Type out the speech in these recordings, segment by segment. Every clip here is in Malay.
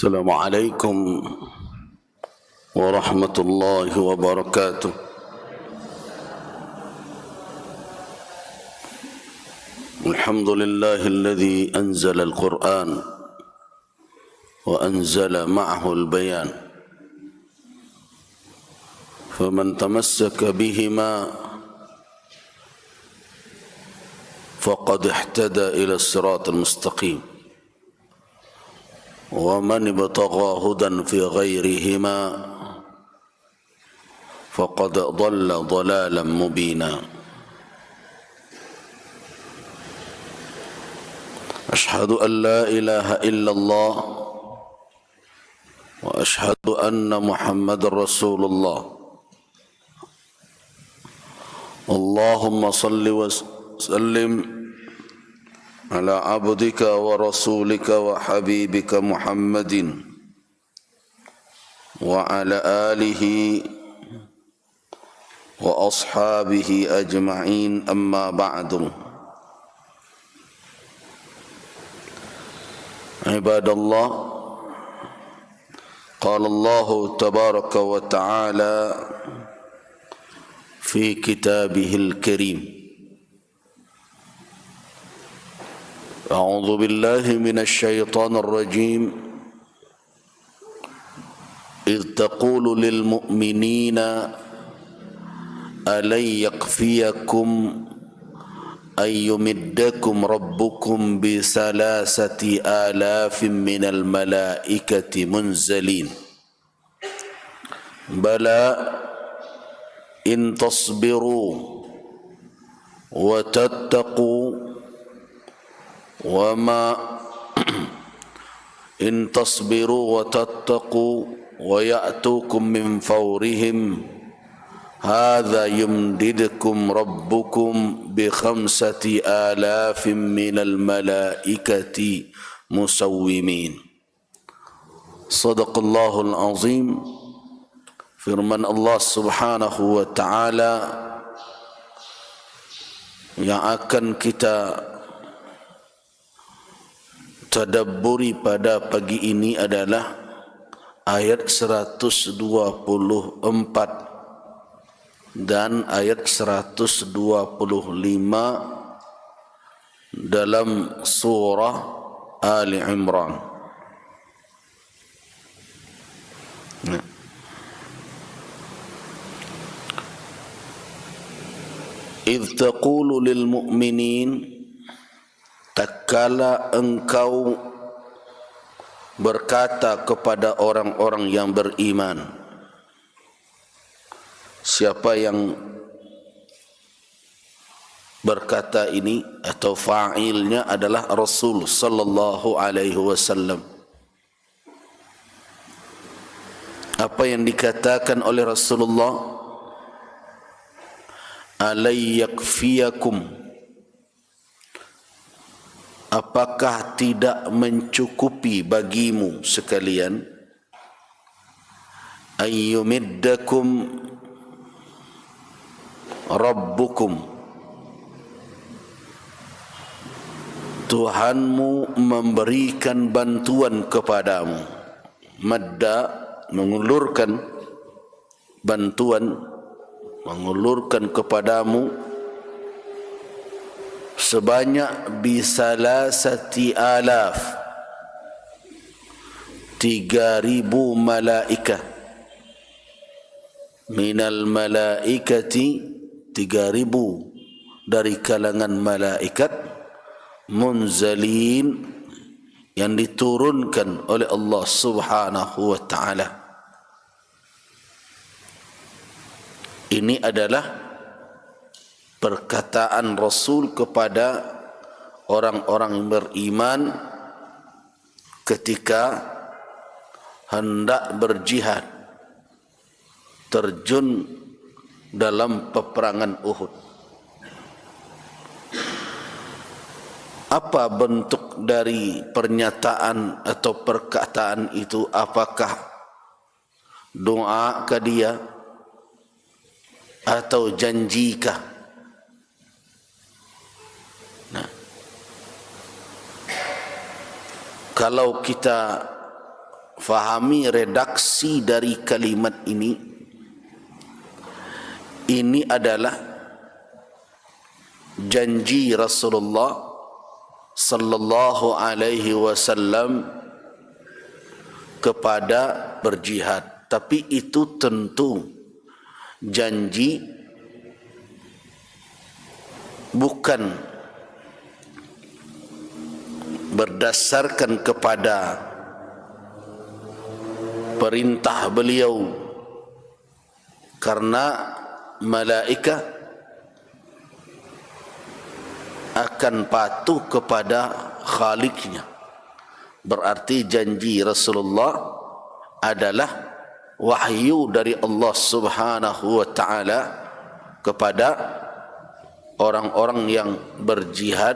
السلام عليكم ورحمة الله وبركاته. الحمد لله الذي أنزل القرآن وأنزل معه البيان، فمن تمسك بهما فقد اهتدى إلى الصراط المستقيم، ومن ابتغى هدى في غيرهما فقد ضل ضلالا مبينا. أشهد أن لا إله إلا الله وأشهد أن محمد رسول الله. اللهم صل وسلم على عبدك ورسولك وحبيبك محمد وعلى آله وأصحابه أجمعين، أما بعد. عباد الله، قال الله تبارك وتعالى في كتابه الكريم: أعوذ بالله من الشيطان الرجيم، إذ تقول للمؤمنين ألن يكفيكم أن يمدكم ربكم بثلاثة آلاف من الملائكة منزلين، بلى إن تصبروا وتتقوا إن تصبروا وتتقوا ويأتوكم من فورهم هذا يمددكم ربكم ب5,000 من الملائكة مسومين. صدق الله العظيم. Firman Allah Subhanahu wa Ta'ala yang akan kita tadabburi pada pagi ini adalah ayat 124 dan ayat 125 dalam surah Ali Imran. Idh taqulu lil mu'minin, tatkala engkau berkata kepada orang-orang yang beriman. Siapa yang berkata ini atau fa'ilnya adalah Rasul sallallahu alaihi wasallam. Apa yang dikatakan oleh Rasulullah? Alay yakfiyakum, apakah tidak mencukupi bagimu sekalian, ayyumiddakum rabbukum, Tuhanmu memberikan bantuan kepadamu. Madda, mengulurkan bantuan, mengulurkan kepadamu sebanyak bisalasati alaf, 3,000 malaikah, minal malaikati, 3,000 dari kalangan malaikat, munzalin, yang diturunkan oleh Allah Subhanahu wa Ta'ala. Ini adalah perkataan Rasul kepada orang-orang yang beriman ketika hendak berjihad, terjun dalam peperangan Uhud. Apa bentuk dari pernyataan atau perkataan itu? Apakah doa ke dia atau janjikah? Nah, kalau kita fahami redaksi dari kalimat ini. Ini adalah janji Rasulullah sallallahu alaihi wasallam kepada berjihad. Tapi itu tentu janji bukan berdasarkan kepada perintah beliau, karena malaikat akan patuh kepada Khaliqnya. Berarti janji Rasulullah adalah wahyu dari Allah Subhanahu wa taala kepada orang-orang yang berjihad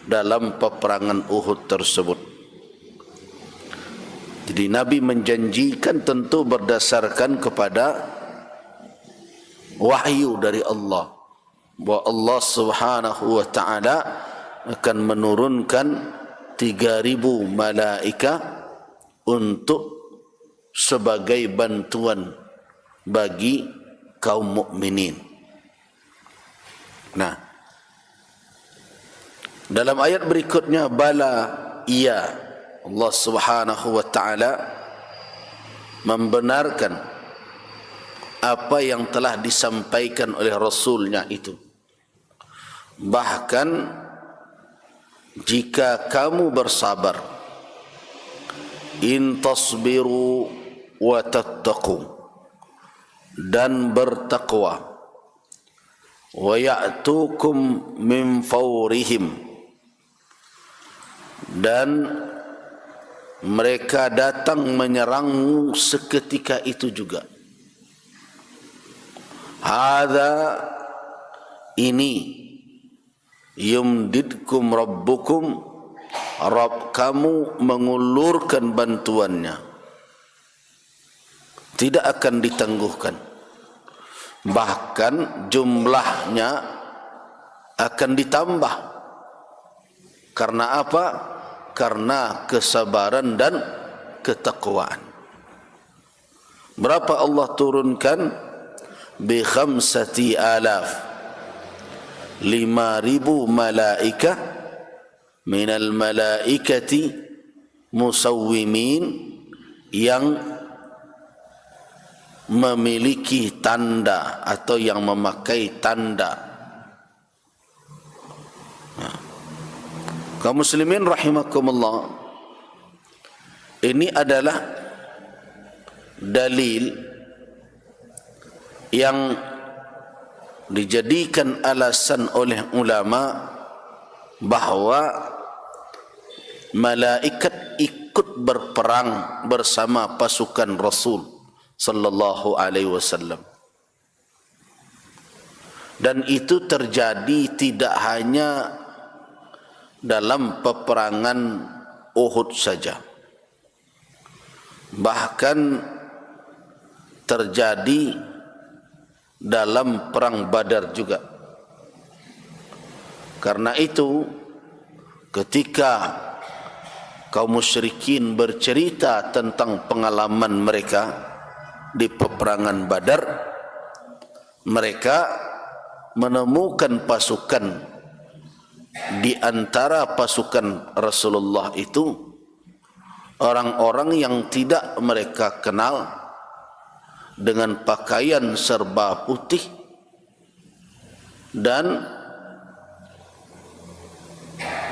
dalam peperangan Uhud tersebut. Jadi Nabi menjanjikan tentu berdasarkan kepada wahyu dari Allah, bahwa Allah Subhanahu wa taala akan menurunkan 3.000 malaikat untuk sebagai bantuan bagi kaum mukminin. Nah, dalam ayat berikutnya, bala, iya, Allah Subhanahu wa taala membenarkan apa yang telah disampaikan oleh Rasulnya itu. Bahkan jika kamu bersabar, in tasbiru wa tattaqu, dan bertakwa, wa ya'tukum min fawrihim, dan mereka datang menyerangmu seketika itu juga. Hadza, ini, yumdidkum rabbukum, Rabb kamu mengulurkan bantuannya, tidak akan ditangguhkan, bahkan jumlahnya akan ditambah. Karena apa? Karena kesabaran dan ketakwaan. Berapa Allah turunkan? Bi 5,000 malaikah minal malaikati musawwimin, yang memiliki tanda atau yang memakai tanda. Kaum muslimin rahimakumullah, ini adalah dalil yang dijadikan alasan oleh ulama bahawa malaikat ikut berperang bersama pasukan Rasul sallallahu alaihi wasallam. Dan itu terjadi tidak hanya dalam peperangan Uhud saja, bahkan terjadi dalam perang Badar juga. Karena itu ketika kaum musyrikin bercerita tentang pengalaman mereka di peperangan Badar, mereka menemukan pasukan di antara pasukan Rasulullah itu orang-orang yang tidak mereka kenal, dengan pakaian serba putih, dan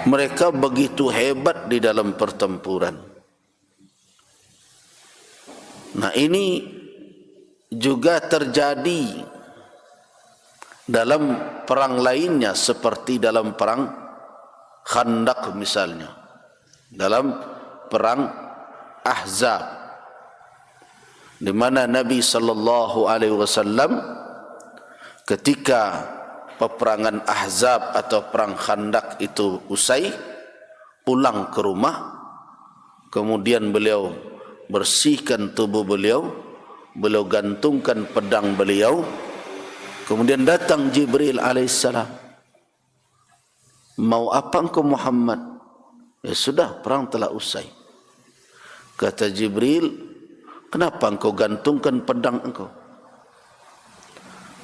mereka begitu hebat di dalam pertempuran. Nah, ini juga terjadi dalam perang lainnya, seperti dalam perang Khandaq misalnya, dalam perang Ahzab, di mana Nabi sallallahu alaihi wasallam ketika peperangan Ahzab atau perang Khandaq itu usai, pulang ke rumah, kemudian beliau bersihkan tubuh beliau, beliau gantungkan pedang beliau, kemudian datang Jibril alaihissalam. Mau apa engkau Muhammad? Ya sudah, perang telah usai. Kata Jibril, kenapa engkau gantungkan pedang engkau?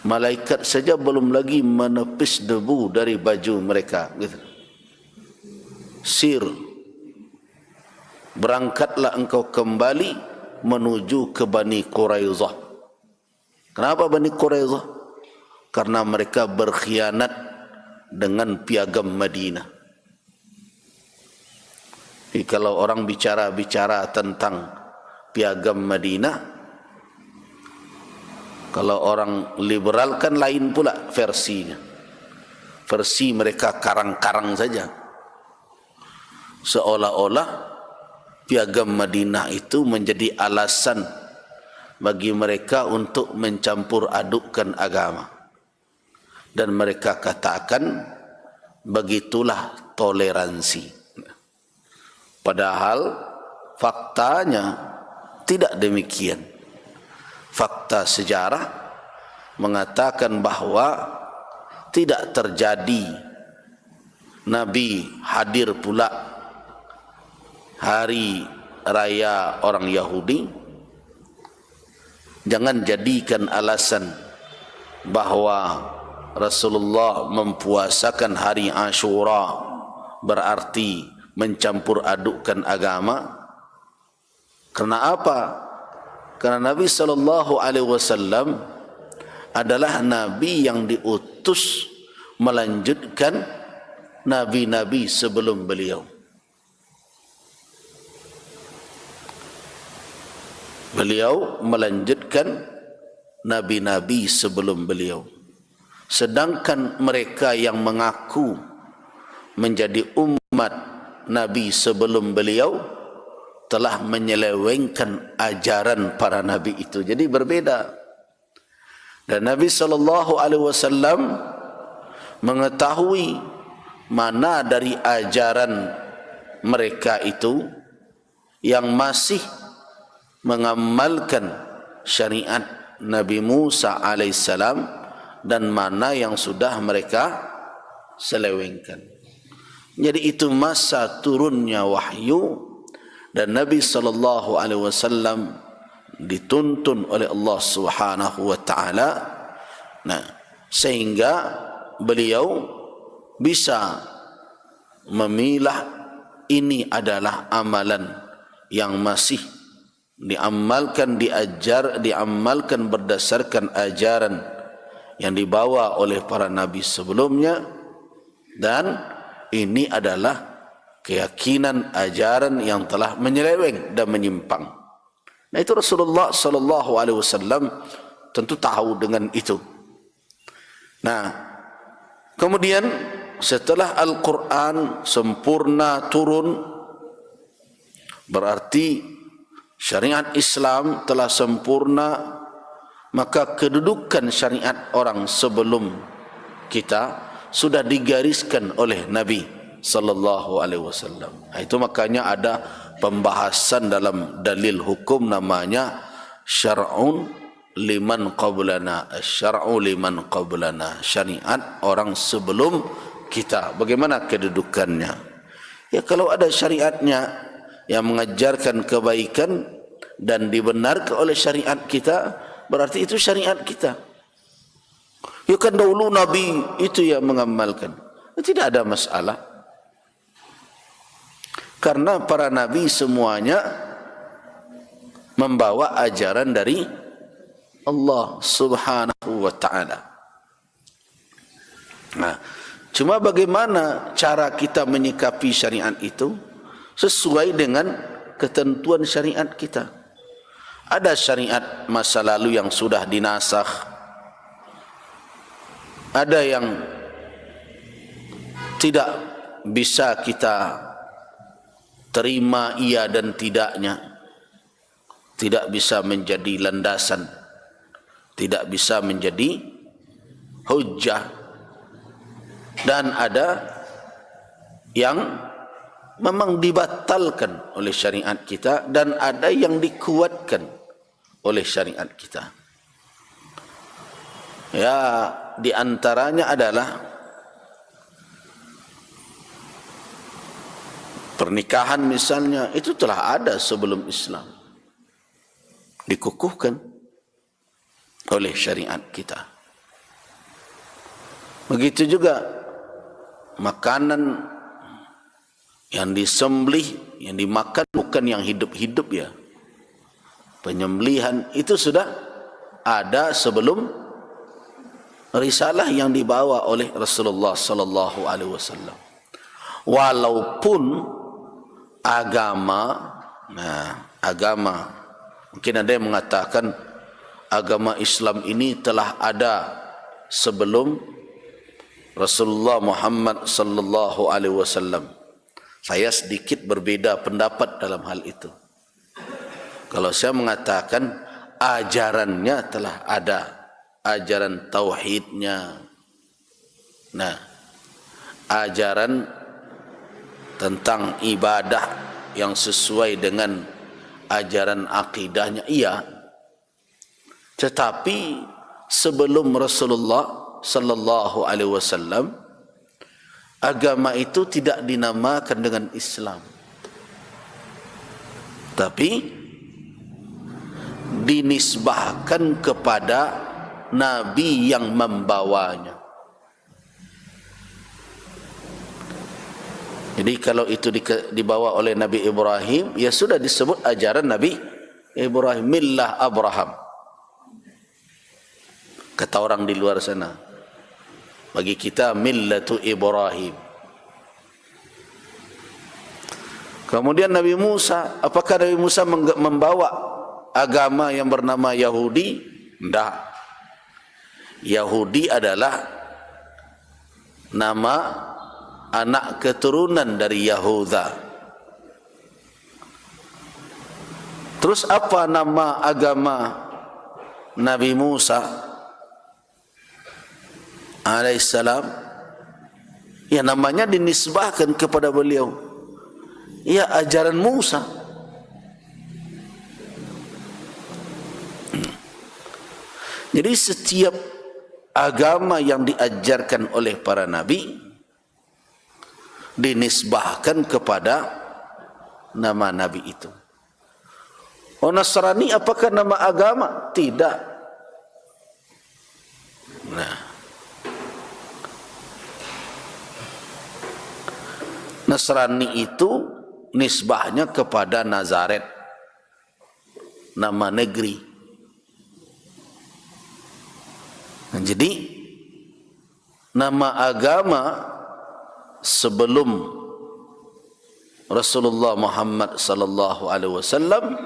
Malaikat saja belum lagi menepis debu dari baju mereka. Gitu. Sir, berangkatlah engkau kembali menuju ke Bani Quraidah. Kenapa Bani Quraidah? Karena mereka berkhianat dengan piagam Madinah. Jadi kalau orang bicara tentang piagam Madinah, kalau orang liberal kan lain pula versinya. Versi mereka karang-karang saja. Seolah-olah piagam Madinah itu menjadi alasan bagi mereka untuk mencampur adukkan agama. Dan mereka katakan, begitulah toleransi. Padahal faktanya tidak demikian. Fakta sejarah mengatakan bahawa tidak terjadi Nabi hadir pula hari raya orang Yahudi. Jangan jadikan alasan bahawa Rasulullah mempuasakan hari Ashura berarti mencampur adukkan agama. Karena apa? Karena Nabi SAW adalah Nabi yang diutus melanjutkan Nabi-Nabi sebelum beliau. Beliau melanjutkan Nabi-Nabi sebelum beliau. Sedangkan mereka yang mengaku menjadi umat Nabi sebelum beliau telah menyelewengkan ajaran para Nabi itu. Jadi berbeda. Dan Nabi SAW mengetahui mana dari ajaran mereka itu yang masih mengamalkan syariat Nabi Musa alaihissalam dan mana yang sudah mereka selewengkan. Jadi itu masa turunnya wahyu dan Nabi SAW dituntun oleh Allah Subhanahu wa taala. Nah, sehingga beliau bisa memilah ini adalah amalan yang masih diamalkan, diamalkan berdasarkan ajaran yang dibawa oleh para nabi sebelumnya, dan ini adalah keyakinan ajaran yang telah menyeleweng dan menyimpang. Nah, itu Rasulullah SAW tentu tahu dengan itu. Nah, kemudian setelah Al-Quran sempurna turun, berarti syariat Islam telah sempurna, maka kedudukan syariat orang sebelum kita sudah digariskan oleh Nabi sallallahu alaihi wasallam. Itu makanya ada pembahasan dalam dalil hukum namanya syar'un liman qablana, syar'u liman qablana, syariat orang sebelum kita. Bagaimana kedudukannya? Ya, kalau ada syariatnya yang mengajarkan kebaikan dan dibenarkan oleh syariat kita, berarti itu syariat kita. Ya kan dahulu Nabi itu yang mengamalkan, tidak ada masalah. Karena para nabi semuanya membawa ajaran dari Allah Subhanahu wa taala. Nah, cuma bagaimana cara kita menyikapi syariat itu sesuai dengan ketentuan syariat kita. Ada syariat masa lalu yang sudah dinasakh, ada yang tidak bisa kita terima iya dan tidaknya, tidak bisa menjadi landasan, tidak bisa menjadi hujjah. Dan ada yang memang dibatalkan oleh syariat kita, dan ada yang dikuatkan oleh syariat kita. Ya, di antaranya adalah Pernikahan misalnya itu telah ada sebelum Islam, dikukuhkan oleh syariat kita. Begitu juga makanan yang disembelih, yang dimakan bukan yang hidup-hidup ya. Penyembelihan itu sudah ada sebelum risalah yang dibawa oleh Rasulullah sallallahu alaihi wasallam. Walaupun agama mungkin ada yang mengatakan agama Islam ini telah ada sebelum Rasulullah Muhammad sallallahu alaihi wasallam. Saya sedikit berbeda pendapat dalam hal itu. Kalau saya mengatakan ajarannya telah ada, ajaran tauhidnya, ajaran tentang ibadah yang sesuai dengan ajaran akidahnya, iya. Tetapi sebelum Rasulullah sallallahu alaihi wasallam, agama itu tidak dinamakan dengan Islam, tapi dinisbahkan kepada Nabi yang membawanya. Jadi kalau itu dibawa oleh Nabi Ibrahim, ya sudah disebut ajaran Nabi Ibrahim, millah Abraham. Kata orang di luar sana, bagi kita millatu Ibrahim. Kemudian Nabi Musa, apakah Nabi Musa membawa agama yang bernama Yahudi? Tidak. Yahudi adalah nama anak keturunan dari Yahuda. Terus apa nama agama Nabi Musa alaihissalam? Ya, namanya dinisbahkan kepada beliau, ya, ajaran Musa. Jadi setiap agama yang diajarkan oleh para nabi dinisbahkan kepada nama nabi itu. Oh, Nasrani apakah nama agama? Tidak. Nasrani itu nisbahnya kepada Nazaret, nama negeri. Jadi nama agama sebelum Rasulullah Muhammad sallallahu alaihi wasallam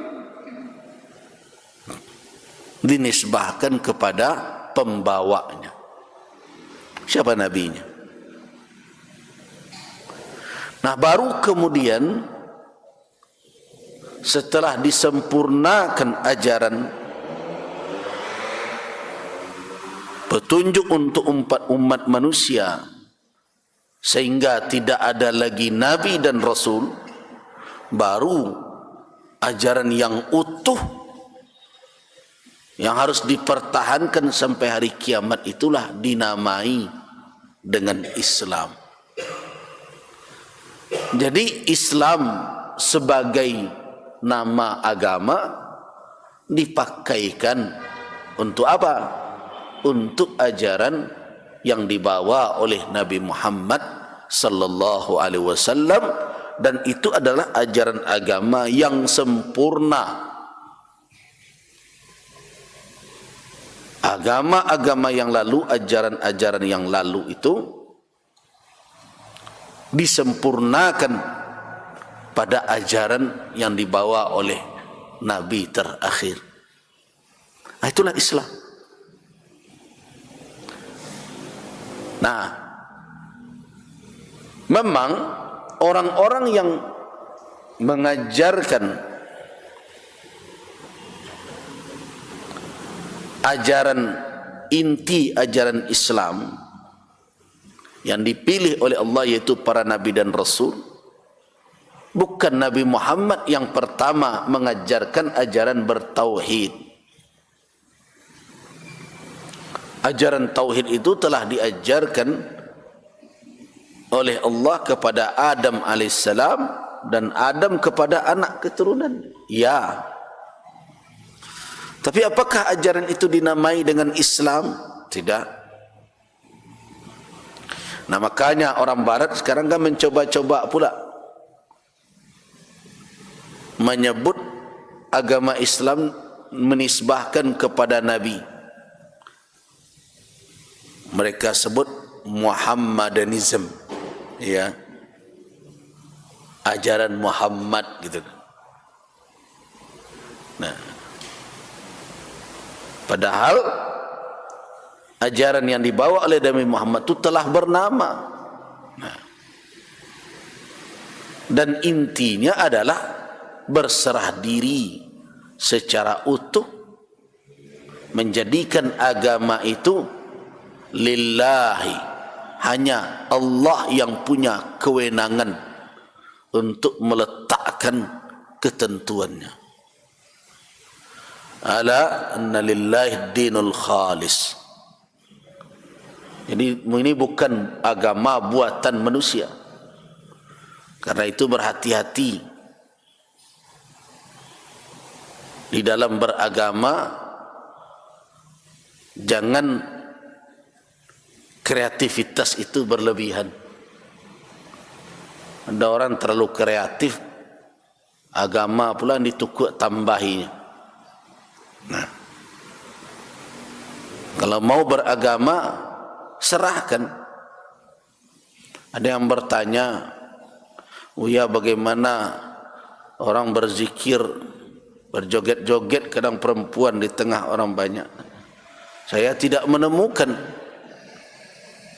dinisbahkan kepada pembawanya. Siapa nabinya? Nah, baru kemudian setelah disempurnakan ajaran petunjuk untuk umat manusia, sehingga tidak ada lagi nabi dan rasul, baru ajaran yang utuh yang harus dipertahankan sampai hari kiamat itulah dinamai dengan Islam. Jadi Islam sebagai nama agama dipakaikan untuk apa? Untuk ajaran yang dibawa oleh Nabi Muhammad sallallahu alaihi wasallam, dan itu adalah ajaran agama yang sempurna. Agama-agama yang lalu, ajaran-ajaran yang lalu itu disempurnakan pada ajaran yang dibawa oleh Nabi terakhir. Itulah Islam. Nah, memang orang-orang yang mengajarkan ajaran inti ajaran Islam yang dipilih oleh Allah, yaitu para nabi dan rasul, bukan Nabi Muhammad yang pertama mengajarkan ajaran bertauhid. Ajaran tauhid itu telah diajarkan oleh Allah kepada Adam alaihissalam dan Adam kepada anak keturunan. Ya. Tapi apakah ajaran itu dinamai dengan Islam? Tidak. Nah, makanya orang barat sekarang kan mencoba-coba pula menyebut agama Islam menisbahkan kepada Nabi. Mereka sebut Muhammadanism, ya, ajaran Muhammad gitu. Nah, padahal ajaran yang dibawa oleh Nabi Muhammad itu telah bernama. Nah, dan intinya adalah berserah diri secara utuh, menjadikan agama itu lillahi, hanya Allah yang punya kewenangan untuk meletakkan ketentuannya. Ala anna lillahi dinul khalis. Jadi ini bukan agama buatan manusia. Karena itu berhati-hati di dalam beragama, jangan kreativitas itu berlebihan. Ada orang terlalu kreatif, agama pula ditukuk tambahinya. Nah, kalau mau beragama, serahkan. Ada yang bertanya, oh ya, bagaimana orang berzikir, berjoget-joget kadang perempuan di tengah orang banyak. Saya tidak menemukan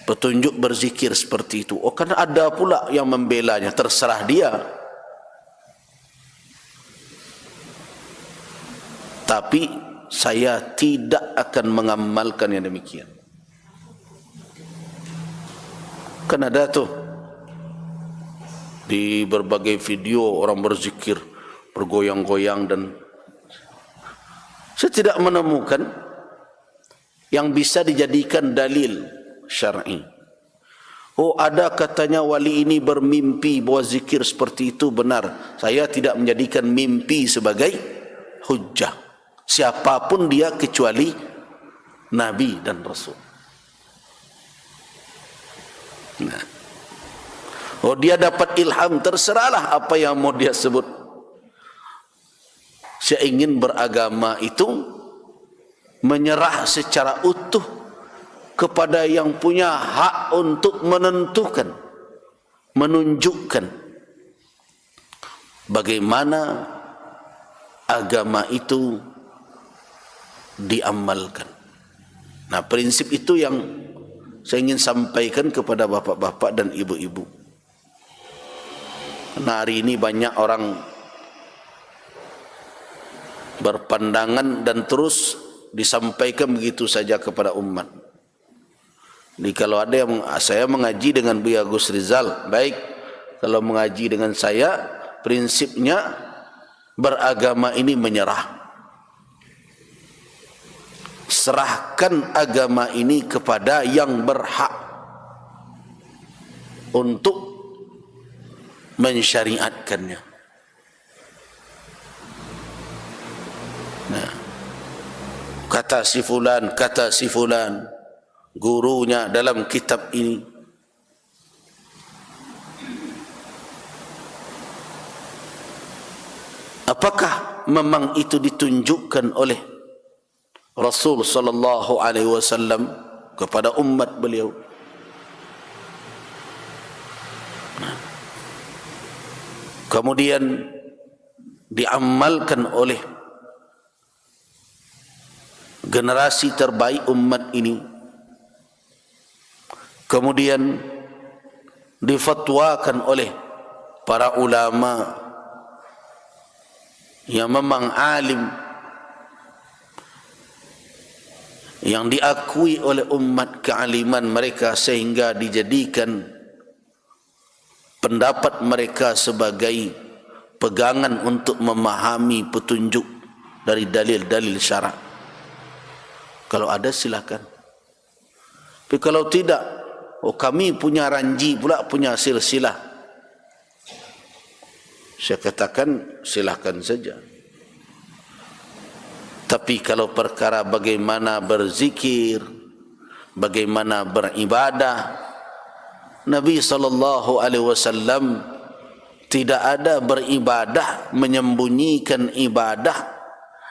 petunjuk berzikir seperti itu. Oh, kan ada pula yang membelanya. Terserah dia. Tapi saya tidak akan mengamalkan yang demikian. Kan ada tuh di berbagai video orang berzikir, bergoyang-goyang, dan saya tidak menemukan yang bisa dijadikan dalil syar'i. Oh, ada katanya wali ini bermimpi bahwa zikir seperti itu benar. Saya tidak menjadikan mimpi sebagai hujjah. Siapapun dia kecuali Nabi dan Rasul. Nah, oh, dia dapat ilham, terserahlah apa yang mau dia sebut. Saya ingin beragama itu menyerah secara utuh kepada yang punya hak untuk menentukan, menunjukkan bagaimana agama itu diamalkan. Nah, prinsip itu yang saya ingin sampaikan kepada bapak-bapak dan ibu-ibu. Karena hari ini banyak orang berpandangan dan terus disampaikan begitu saja kepada umat. Jadi kalau ada yang saya mengaji dengan Buya Gus Rizal, baik. Kalau mengaji dengan saya, prinsipnya beragama ini menyerah. Serahkan agama ini kepada yang berhak untuk mensyariatkannya. Nah, kata si fulan, gurunya dalam kitab ini. Apakah memang itu ditunjukkan oleh Rasul sallallahu alaihi wasallam kepada umat beliau? Kemudian diamalkan oleh generasi terbaik umat ini, kemudian difatwakan oleh para ulama yang memang alim, yang diakui oleh umat kealiman mereka sehingga dijadikan pendapat mereka sebagai pegangan untuk memahami petunjuk dari dalil-dalil syarak. Kalau ada silakan. Tapi kalau tidak, oh kami punya ranji pula, punya silsilah. Saya katakan silakan saja. Tapi kalau perkara bagaimana berzikir, bagaimana beribadah, Nabi SAW tidak ada beribadah menyembunyikan ibadah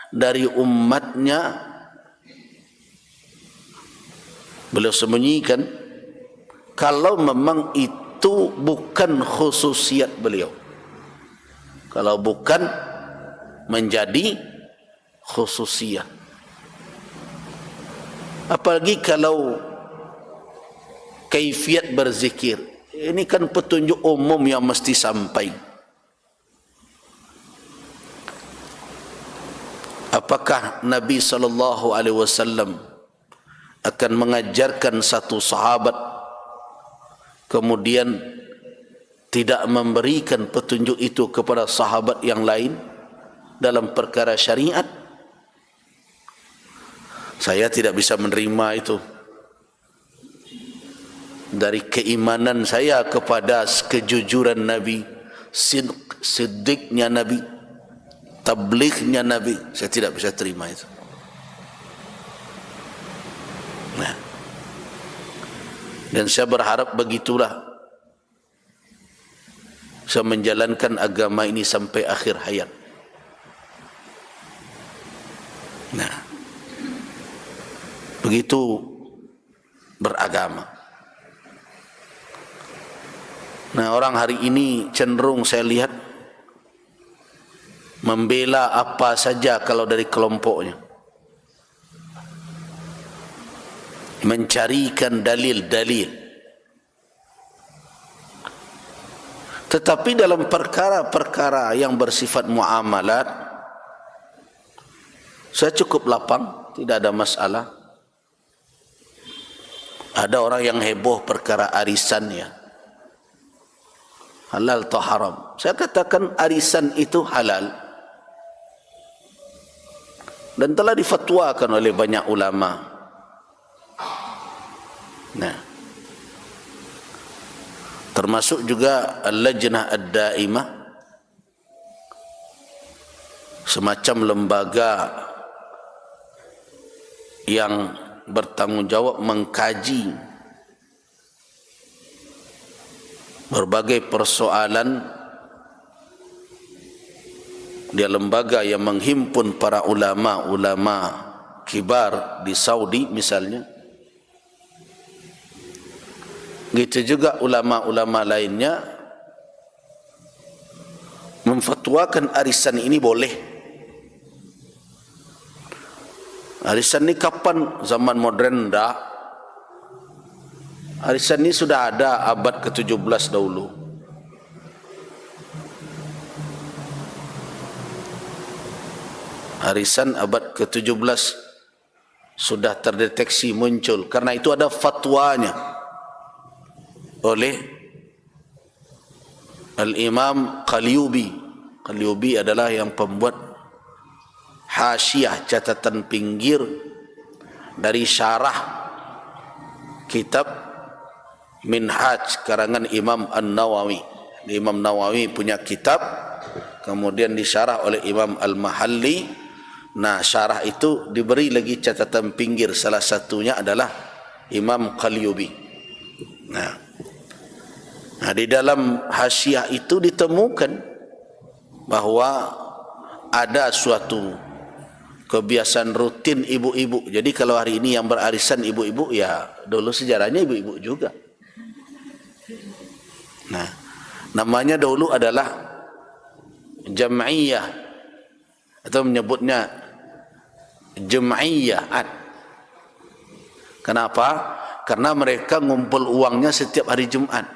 dari umatnya. Beliau sembunyikan kalau memang itu bukan khususiat beliau, kalau bukan menjadi khususiat. Apalagi kalau kaifiat berzikir, ini kan petunjuk umum yang mesti sampai. Apakah Nabi SAW akan mengajarkan satu sahabat kemudian tidak memberikan petunjuk itu kepada sahabat yang lain dalam perkara syariat? Saya tidak bisa menerima itu. Dari keimanan saya kepada kejujuran Nabi, siddiqnya Nabi, tablighnya Nabi, saya tidak bisa terima itu. Nah, dan saya berharap begitulah saya menjalankan agama ini sampai akhir hayat. Nah, begitu beragama. Nah, orang hari ini cenderung saya lihat membela apa saja kalau dari kelompoknya, mencarikan dalil-dalil. Tetapi dalam perkara-perkara yang bersifat muamalat, saya cukup lapang, tidak ada masalah. Ada orang yang heboh perkara arisan ya, halal atau haram. Saya katakan arisan itu halal dan telah difatwakan oleh banyak ulama. Nah, termasuk juga Al-Lajnah Ad-Daimah, semacam lembaga yang bertanggungjawab mengkaji berbagai persoalan. Dia lembaga yang menghimpun para ulama-ulama kibar di Saudi misalnya. Gitu juga ulama-ulama lainnya memfatwakan arisan ini boleh. Arisan ini kapan? Zaman modern dah. Arisan ini sudah ada abad ke-17 dahulu. Arisan abad ke-17 sudah terdeteksi muncul. Karena itu ada fatwanya oleh Al-Imam Qalyubi. Qalyubi adalah yang pembuat hasyiah, catatan pinggir dari syarah kitab Minhaj karangan Imam An-Nawawi. Imam Nawawi punya kitab, kemudian disyarah oleh Imam Al-Mahalli. Nah, syarah itu diberi lagi catatan pinggir, salah satunya adalah Imam Qalyubi. Nah, di dalam hasyiah itu ditemukan bahwa ada suatu kebiasaan rutin ibu-ibu. Jadi kalau hari ini yang berarisan ibu-ibu, ya dulu sejarahnya ibu-ibu juga. Nah, namanya dulu adalah jam'iyah, atau menyebutnya jum'iyat. Kenapa? Karena mereka ngumpul uangnya setiap hari Jumat,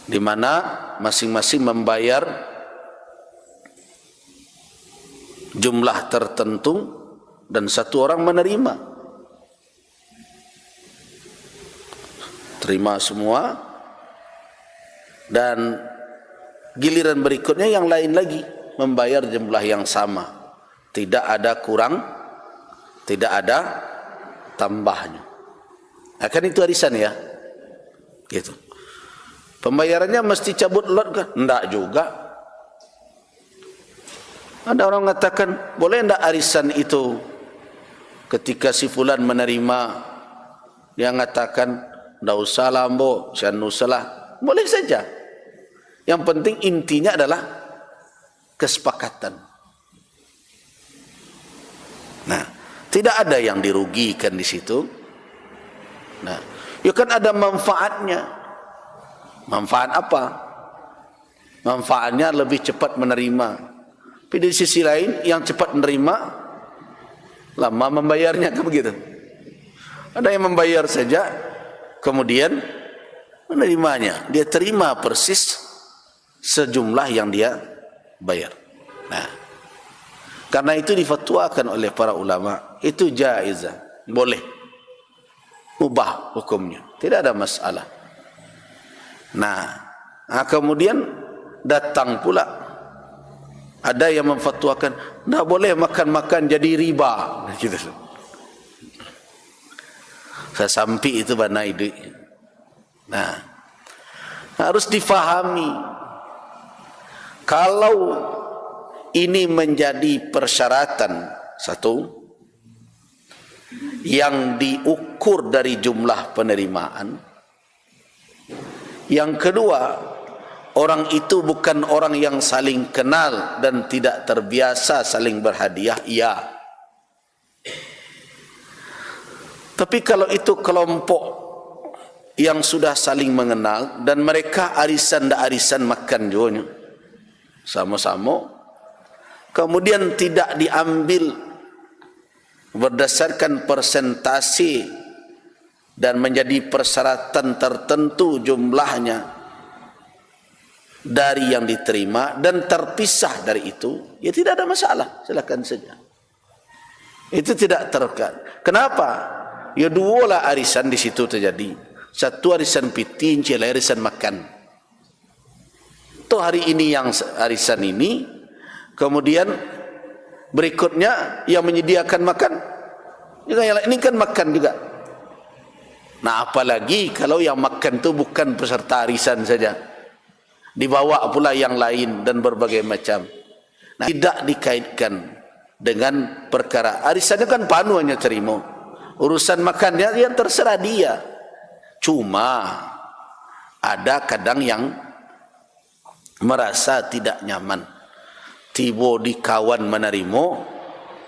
di mana masing-masing membayar jumlah tertentu dan satu orang menerima. Terima semua, dan giliran berikutnya yang lain lagi membayar jumlah yang sama. Tidak ada kurang, tidak ada tambahnya. Akan itu arisan ya, gitu. Pembayarannya mesti cabut lot kan? Enggak juga. Ada orang mengatakan, boleh enggak arisan itu ketika si fulan menerima, dia mengatakan, enggak usah lah mbok, saya nusalah. Boleh saja. Yang penting intinya adalah kesepakatan. Nah, tidak ada yang dirugikan di situ. Nah, ya kan ada manfaatnya. Manfaat apa? Manfaatnya lebih cepat menerima. Tapi di sisi lain, yang cepat menerima, lama membayarnya, kan begitu. Ada yang membayar saja, kemudian menerimanya. Dia terima persis sejumlah yang dia bayar. Nah, karena itu difatwakan oleh para ulama, itu jaizah, boleh, mubah hukumnya, tidak ada masalah. Nah, kemudian datang pula ada yang memfatwakan, tidak boleh makan-makan jadi riba. Gitu. Saya sampai itu mana ide. Nah, harus difahami. Kalau ini menjadi persyaratan, satu, yang diukur dari jumlah penerimaan. Yang kedua, orang itu bukan orang yang saling kenal dan tidak terbiasa saling berhadiah, iya. Tapi kalau itu kelompok yang sudah saling mengenal dan mereka arisan makan juga sama-sama, kemudian tidak diambil berdasarkan persentase dan menjadi persyaratan tertentu jumlahnya dari yang diterima dan terpisah dari itu, ya tidak ada masalah, silakan saja. Itu tidak terkait. Kenapa? Ya dua lah arisan di situ terjadi. Satu arisan pitin, lain arisan makan. Tuh hari ini yang arisan ini, kemudian berikutnya yang menyediakan makan juga yang ini kan makan juga. Nah, apalagi kalau yang makan itu bukan peserta arisan saja, dibawa pula yang lain dan berbagai macam. Nah, tidak dikaitkan dengan perkara arisannya kan panu hanya terima. Urusan makannya yang terserah dia. Cuma ada kadang yang merasa tidak nyaman. Tiba di kawan menerima,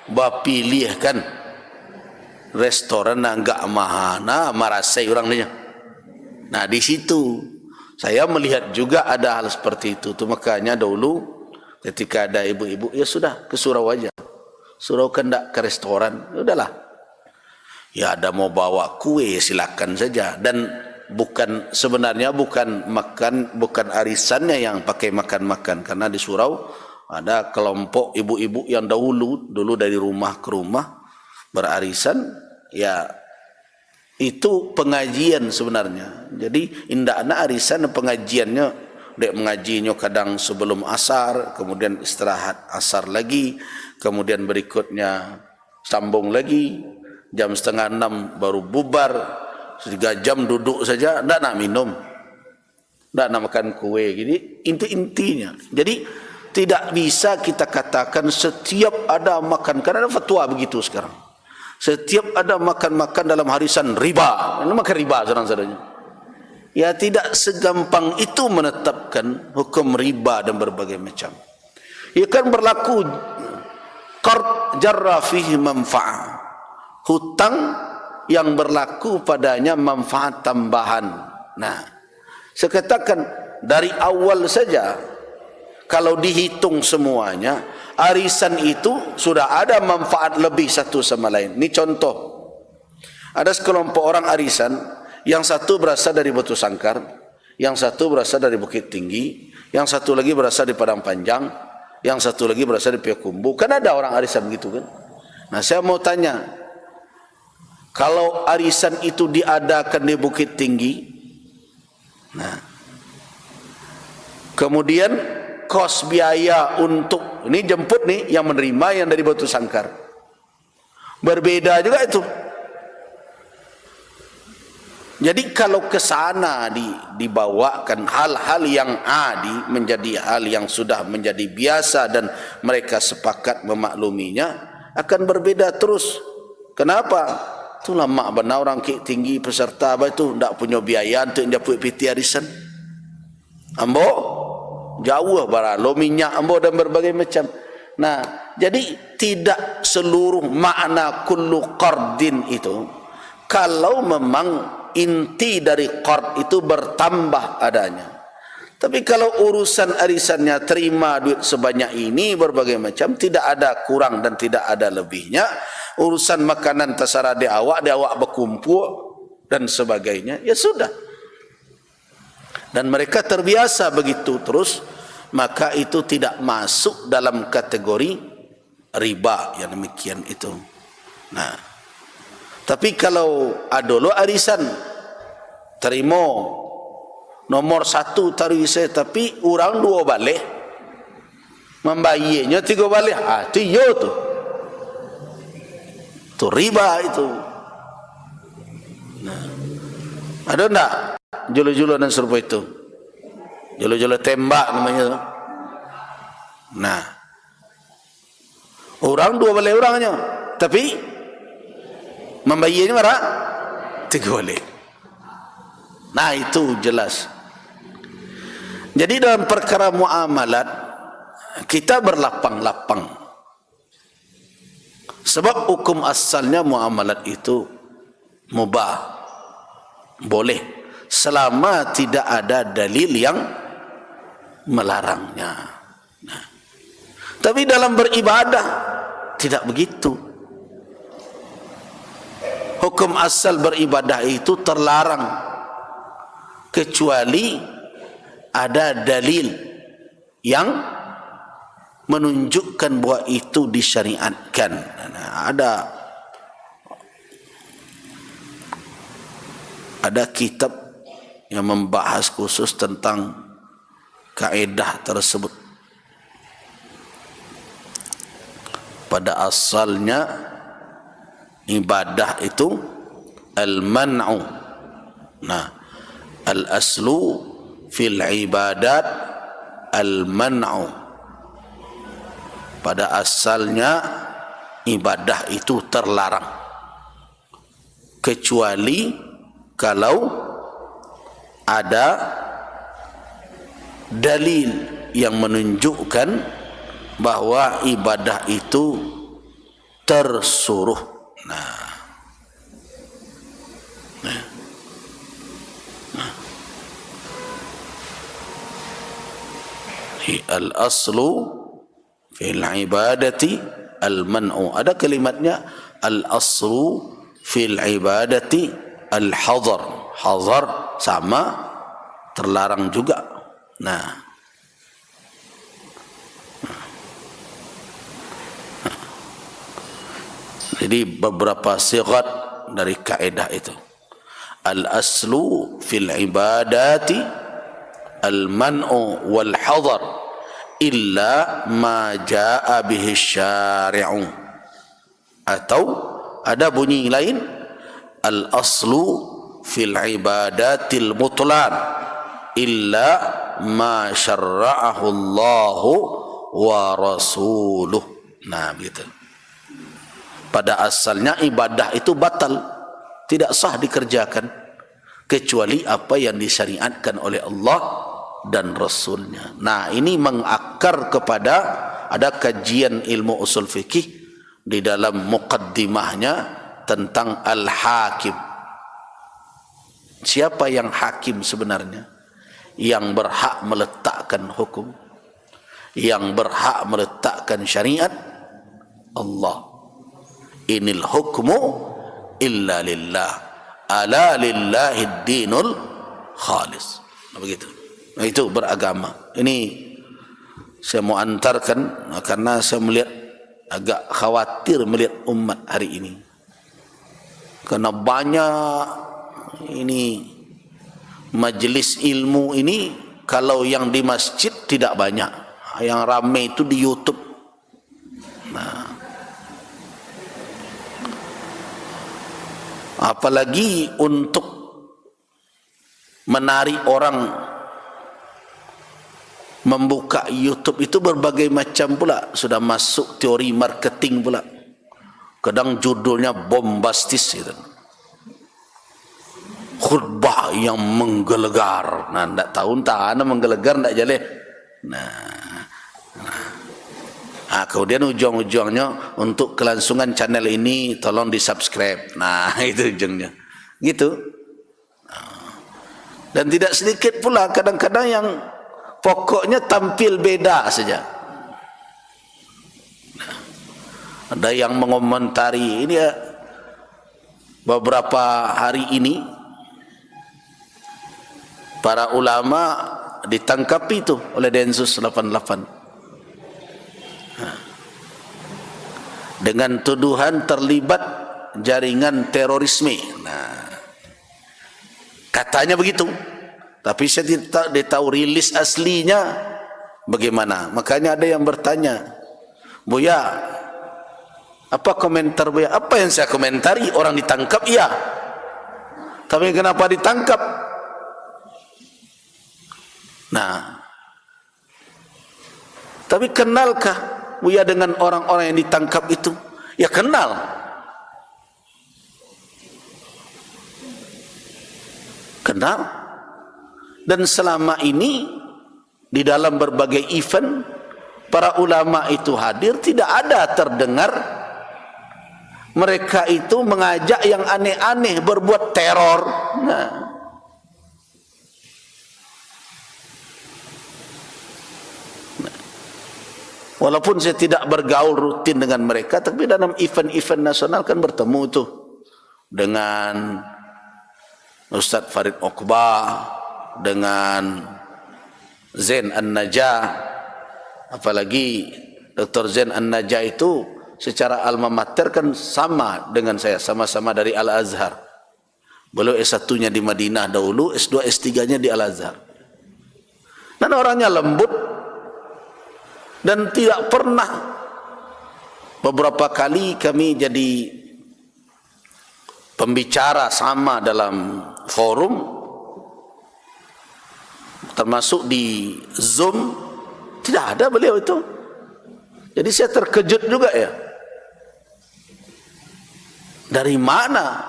bapilih kan restoran enggak mahana, merasai orangnya. Nah, di situ saya melihat juga ada hal seperti itu. Tuh makanya dulu ketika ada ibu-ibu, ya sudah ke surau aja. Surau kan enggak ke restoran, udahlah. Ya ada mau bawa kue silakan saja, dan bukan sebenarnya bukan makan, bukan arisannya yang pakai makan-makan, karena di surau ada kelompok ibu-ibu yang dulu dari rumah ke rumah berarisan, ya itu pengajian sebenarnya. Jadi indahnya arisan pengajiannya, dek mengajinya kadang sebelum asar, kemudian istirahat asar lagi, kemudian berikutnya sambung lagi, jam 5:30 baru bubar, 3 jam duduk saja, tidak nak minum, tidak nak makan kue. Jadi intinya. Jadi tidak bisa kita katakan setiap ada makan, karena ada fatwa begitu sekarang. Setiap ada makan-makan dalam harisan riba, ini makan riba sedang-sedangnya. Ya tidak segampang itu menetapkan hukum riba dan berbagai macam. Ya kan berlaku qard jarra fihi manfa'ah, hutang yang berlaku padanya manfaat tambahan. Nah, saya katakan dari awal saja, kalau dihitung semuanya, arisan itu sudah ada manfaat lebih satu sama lain. Ini contoh. Ada sekelompok orang arisan, yang satu berasal dari Batu Sangkar, yang satu berasal dari Bukit Tinggi, yang satu lagi berasal dari Padang Panjang, yang satu lagi berasal dari Payakumbuh. Kan ada orang arisan begitu kan? Nah, saya mau tanya, kalau arisan itu diadakan di Bukit Tinggi, nah, kemudian kos biaya untuk ini jemput nih yang menerima yang dari Batu Sangkar, berbeda juga itu. Jadi kalau ke sana dibawakan hal-hal yang adi menjadi hal yang sudah menjadi biasa dan mereka sepakat memakluminya, akan berbeda terus. Kenapa? Itu lama benar orang kek tinggi peserta apa itu tak punya biaya untuk dapat PT arisan. Ambo jauh bara lo minyak ambo dan berbagai macam. Nah, jadi tidak seluruh makna kullu qardin itu kalau memang inti dari qard itu bertambah adanya. Tapi kalau urusan arisannya terima duit sebanyak ini berbagai macam, tidak ada kurang dan tidak ada lebihnya. Urusan makanan terserah di awak berkumpul dan sebagainya, ya sudah. Dan mereka terbiasa begitu terus, maka itu tidak masuk dalam kategori riba yang demikian itu. Nah, tapi kalau adolo arisan terima nomor 1 taruh saya, tapi orang 2 balik membayarnya 3 balik, itu yo tu riba itu. Nah, ada enggak jolo-jolo dan serupa itu? Jolo-jolo tembak namanya tu. Nah, orang 2 balik orangnya, tapi membayarnya berapa? 3 balik. Nah, itu jelas. Jadi dalam perkara muamalat kita berlapang-lapang. Sebab hukum asalnya muamalat itu mubah, boleh, selama tidak ada dalil yang melarangnya. Nah, tapi dalam beribadah tidak begitu. Hukum asal beribadah itu terlarang kecuali ada dalil yang menunjukkan bahwa itu disyariatkan. Nah, ada kitab yang membahas khusus tentang kaedah tersebut. Pada asalnya ibadah itu al-man'u. Nah, al-aslu fil ibadat al-man'u. Pada asalnya ibadah itu terlarang kecuali kalau ada dalil yang menunjukkan bahwa ibadah itu tersuruh. Nah, al-aslu fil ibadati al-man'u. Ada kalimatnya al-aslu fil ibadati al-hadar. Hadar sama terlarang juga. Nah, jadi beberapa sigat dari kaedah itu. Al-aslu fil ibadati al-man'u wal hadar illa ma jaa bihi syari'u. Atau ada bunyi lain, al-aslu fil ibadatil mutlan illa ma syarra'ahu Allahu wa rasuluh. Nah, begitu. Pada asalnya ibadah itu batal, tidak sah dikerjakan kecuali apa yang disyariatkan oleh Allah dan Rasulnya. Nah, ini mengakar kepada ada kajian ilmu usul fikih di dalam muqaddimahnya tentang al-hakim. Siapa yang hakim sebenarnya? Yang berhak meletakkan hukum, yang berhak meletakkan syariat? Allah. Inil hukmu illa lillah, ala lillahi dinul khalis. Begitu. Nah, itu beragama. Ini saya mau antarkan karena saya melihat agak khawatir melihat umat hari ini. Karena banyak ini majelis ilmu ini, kalau yang di masjid tidak banyak, yang ramai itu di YouTube. Nah, apalagi untuk menarik orang membuka YouTube itu berbagai macam pula, sudah masuk teori marketing pula. Kadang judulnya bombastis gitu. Khutbah yang menggelegar. Nah, tak tahu entah menggelegar tak jaleh. Kemudian ujung-ujungnya untuk kelangsungan channel ini tolong di subscribe. Nah, itu ujungnya. Gitu. Dan tidak sedikit pula kadang-kadang yang pokoknya tampil beda saja. Ada yang mengomentari ini ya, beberapa hari ini para ulama ditangkap itu oleh Densus 88 dengan tuduhan terlibat jaringan terorisme. Nah, katanya begitu, tapi saya tidak tahu rilis aslinya bagaimana. Makanya ada yang bertanya, Buya, apa komentar Buya? Apa yang saya komentari? Orang ditangkap, iya, tapi kenapa ditangkap? Nah, tapi kenalkah Buya dengan orang-orang yang ditangkap itu? Ya kenal. Kenal. Dan selama ini di dalam berbagai event para ulama itu hadir, tidak ada terdengar mereka itu mengajak yang aneh-aneh berbuat teror. Nah, walaupun saya tidak bergaul rutin dengan mereka, tapi dalam event-event nasional kan bertemu tuh dengan Ustaz Farid Oqbah, dengan Zain An-Najah. Apalagi Dr. Zain An-Najah itu secara alma mater kan sama dengan saya, sama-sama dari Al-Azhar. Beliau S1-nya di Madinah dahulu, S2, S3-nya di Al-Azhar. Dan orangnya lembut, dan tidak pernah. Beberapa kali kami jadi pembicara sama dalam forum, termasuk di Zoom, tidak ada beliau itu. Jadi saya terkejut juga ya. Dari mana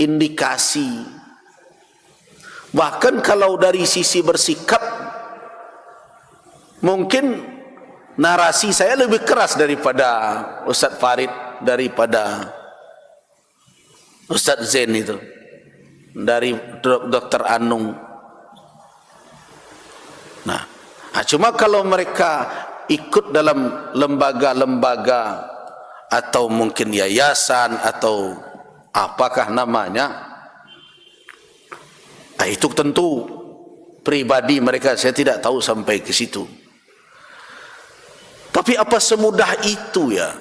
indikasi? Bahkan kalau dari sisi bersikap, mungkin narasi saya lebih keras daripada Ustaz Farid, daripada Ustaz Zain itu, dari Dr. Anung. Nah, cuma kalau mereka ikut dalam lembaga-lembaga atau mungkin yayasan atau apakah namanya, itu tentu pribadi mereka, saya tidak tahu sampai ke situ. Tapi apa semudah itu ya?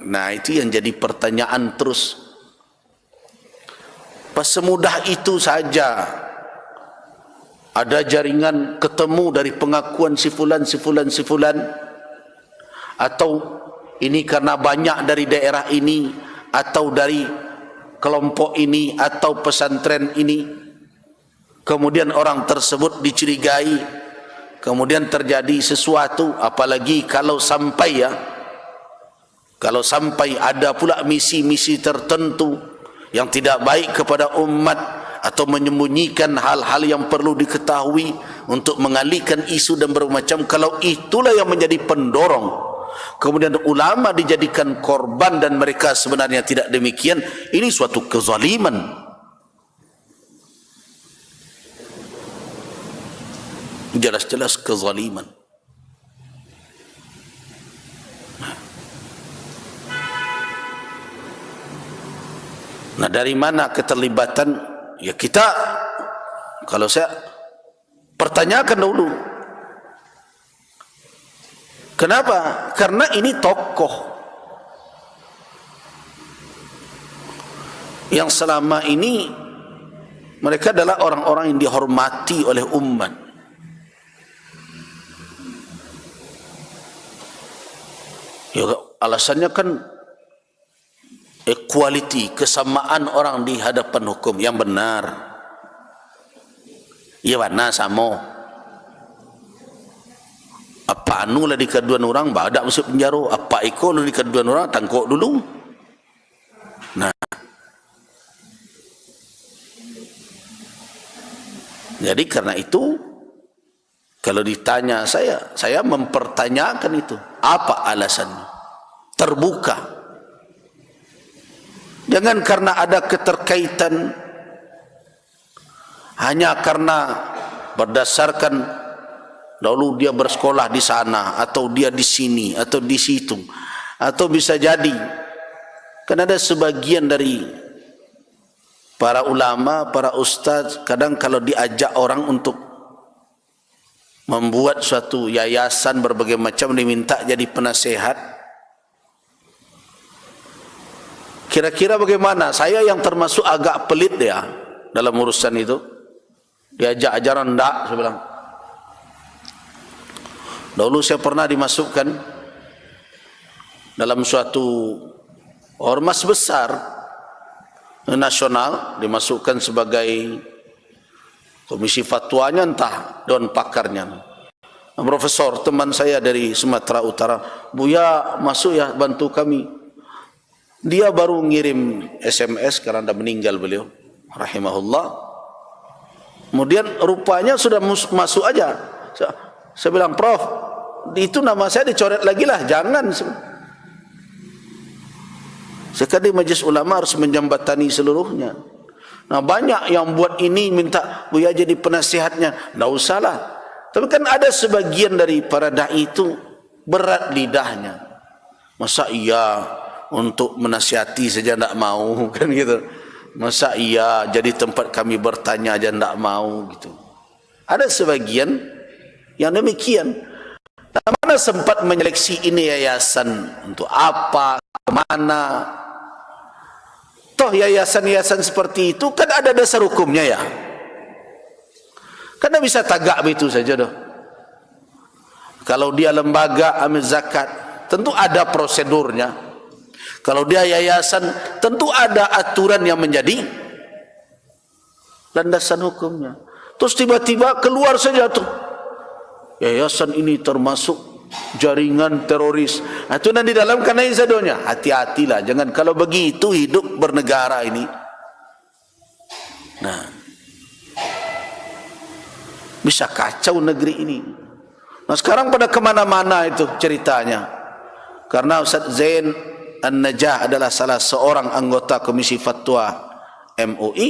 Nah, itu yang jadi pertanyaan terus. Apa semudah itu saja? Ada jaringan ketemu dari pengakuan si fulan, atau ini karena banyak dari daerah ini, atau dari kelompok ini, atau pesantren ini, kemudian orang tersebut dicurigai, kemudian terjadi sesuatu. Apalagi kalau sampai ada pula misi-misi tertentu yang tidak baik kepada umat, atau menyembunyikan hal-hal yang perlu diketahui untuk mengalihkan isu dan bermacam. Kalau itulah yang menjadi pendorong, kemudian ulama dijadikan korban dan mereka sebenarnya tidak demikian, ini suatu kezaliman. Jelas-jelas kezaliman. Nah, dari mana keterlibatan? Ya kita, kalau saya pertanyakan dulu, kenapa? Karena ini tokoh yang selama ini mereka adalah orang-orang yang dihormati oleh umat. Ya, alasannya kan equality, kesamaan orang di hadapan hukum yang benar. Iya mana samo. Apa anu lah di keduan orang badak masuk penjara, apa iko lah di keduan orang tangkok dulu. Nah, jadi karena itu kalau ditanya saya mempertanyakan itu, apa alasannya? Terbuka. Jangan karena ada keterkaitan hanya karena berdasarkan dahulu dia bersekolah di sana atau dia di sini atau di situ, atau bisa jadi kan ada sebagian dari para ulama, para ustaz kadang kalau diajak orang untuk membuat suatu yayasan berbagai macam diminta jadi penasehat, kira-kira bagaimana? Saya yang termasuk agak pelit ya dalam urusan itu, diajak ajaran enggak, saya bilang. Dahulu saya pernah dimasukkan dalam suatu ormas besar nasional, dimasukkan sebagai komisi fatwanya entah dewan pakarnya. Profesor teman saya dari Sumatera Utara, Buya masuk ya bantu kami. Dia baru ngirim SMS karena dah meninggal beliau, rahimahullah. Kemudian rupanya sudah masuk aja. Saya bilang, Prof, itu nama saya dicoret lagi lah, jangan. Sekali majlis ulama harus menjembatani seluruhnya. Nah banyak yang buat ini minta Buya jadi penasihatnya, tidak usahlah. Tapi kan ada sebagian dari para da'i itu berat lidahnya. Masa iya untuk menasihati saja tidak mau, kan gitu. Masa iya jadi tempat kami bertanya aja tidak mau gitu. Ada sebagian yang demikian. Nah, mana sempat menyeleksi ini yayasan untuk apa, kemana? Toh yayasan-yayasan seperti itu kan ada dasar hukumnya ya. Karena bisa tagak begitu saja doh. Kalau dia lembaga amil zakat, tentu ada prosedurnya. Kalau dia yayasan, tentu ada aturan yang menjadi landasan hukumnya. Terus tiba-tiba keluar saja tuh, yayasan ini termasuk jaringan teroris. Itu nanti dalam karena isadonya. Hati-hatilah, jangan kalau begitu hidup bernegara ini. Nah, bisa kacau negeri ini. Nah sekarang pada kemana-mana itu ceritanya. Karena Ustaz Zain An-Najah adalah salah seorang anggota Komisi Fatwa MUI.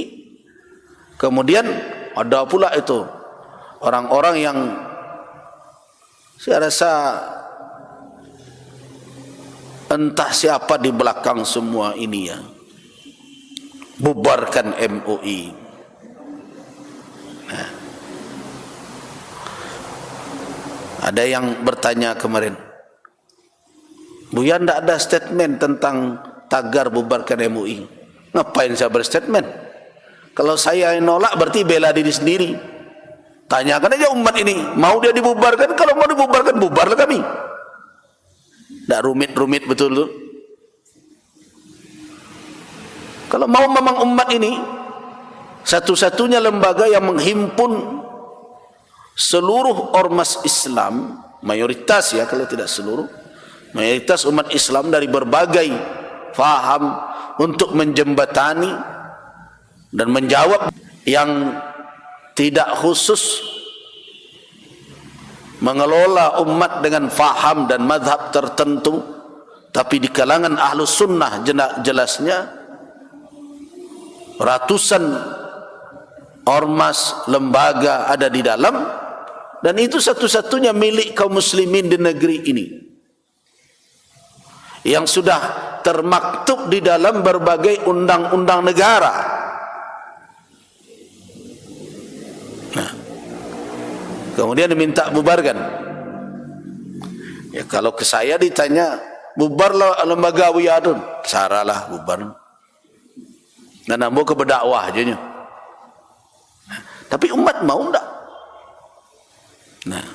Kemudian ada pula itu orang-orang yang saya rasa entah siapa di belakang semua ini ya, bubarkan MUI. Nah, ada yang bertanya kemarin, Buya tidak ada statement tentang tagar bubarkan MUI. Ngapain saya berstatement? Kalau saya nolak berarti bela diri sendiri. Tanyakan aja umat ini, mau dia dibubarkan? Kalau mau dibubarkan, bubarlah kami. Tidak rumit-rumit betul tu. Kalau mau memang umat ini satu-satunya lembaga yang menghimpun seluruh ormas Islam, mayoritas ya, kalau tidak seluruh, mayoritas umat Islam dari berbagai faham untuk menjembatani dan menjawab yang tidak khusus mengelola umat dengan faham dan madhab tertentu, tapi di kalangan ahlus sunnah jelasnya ratusan ormas lembaga ada di dalam, dan itu satu-satunya milik kaum muslimin di negeri ini yang sudah termaktub di dalam berbagai undang-undang negara. Nah, kemudian diminta bubarkan. Ya kalau ke saya ditanya, bubarlah lembaga Wiyadun, saralah bubar. Dan nambah ke berdakwah aja nya. Tapi umat mau enggak? Nah,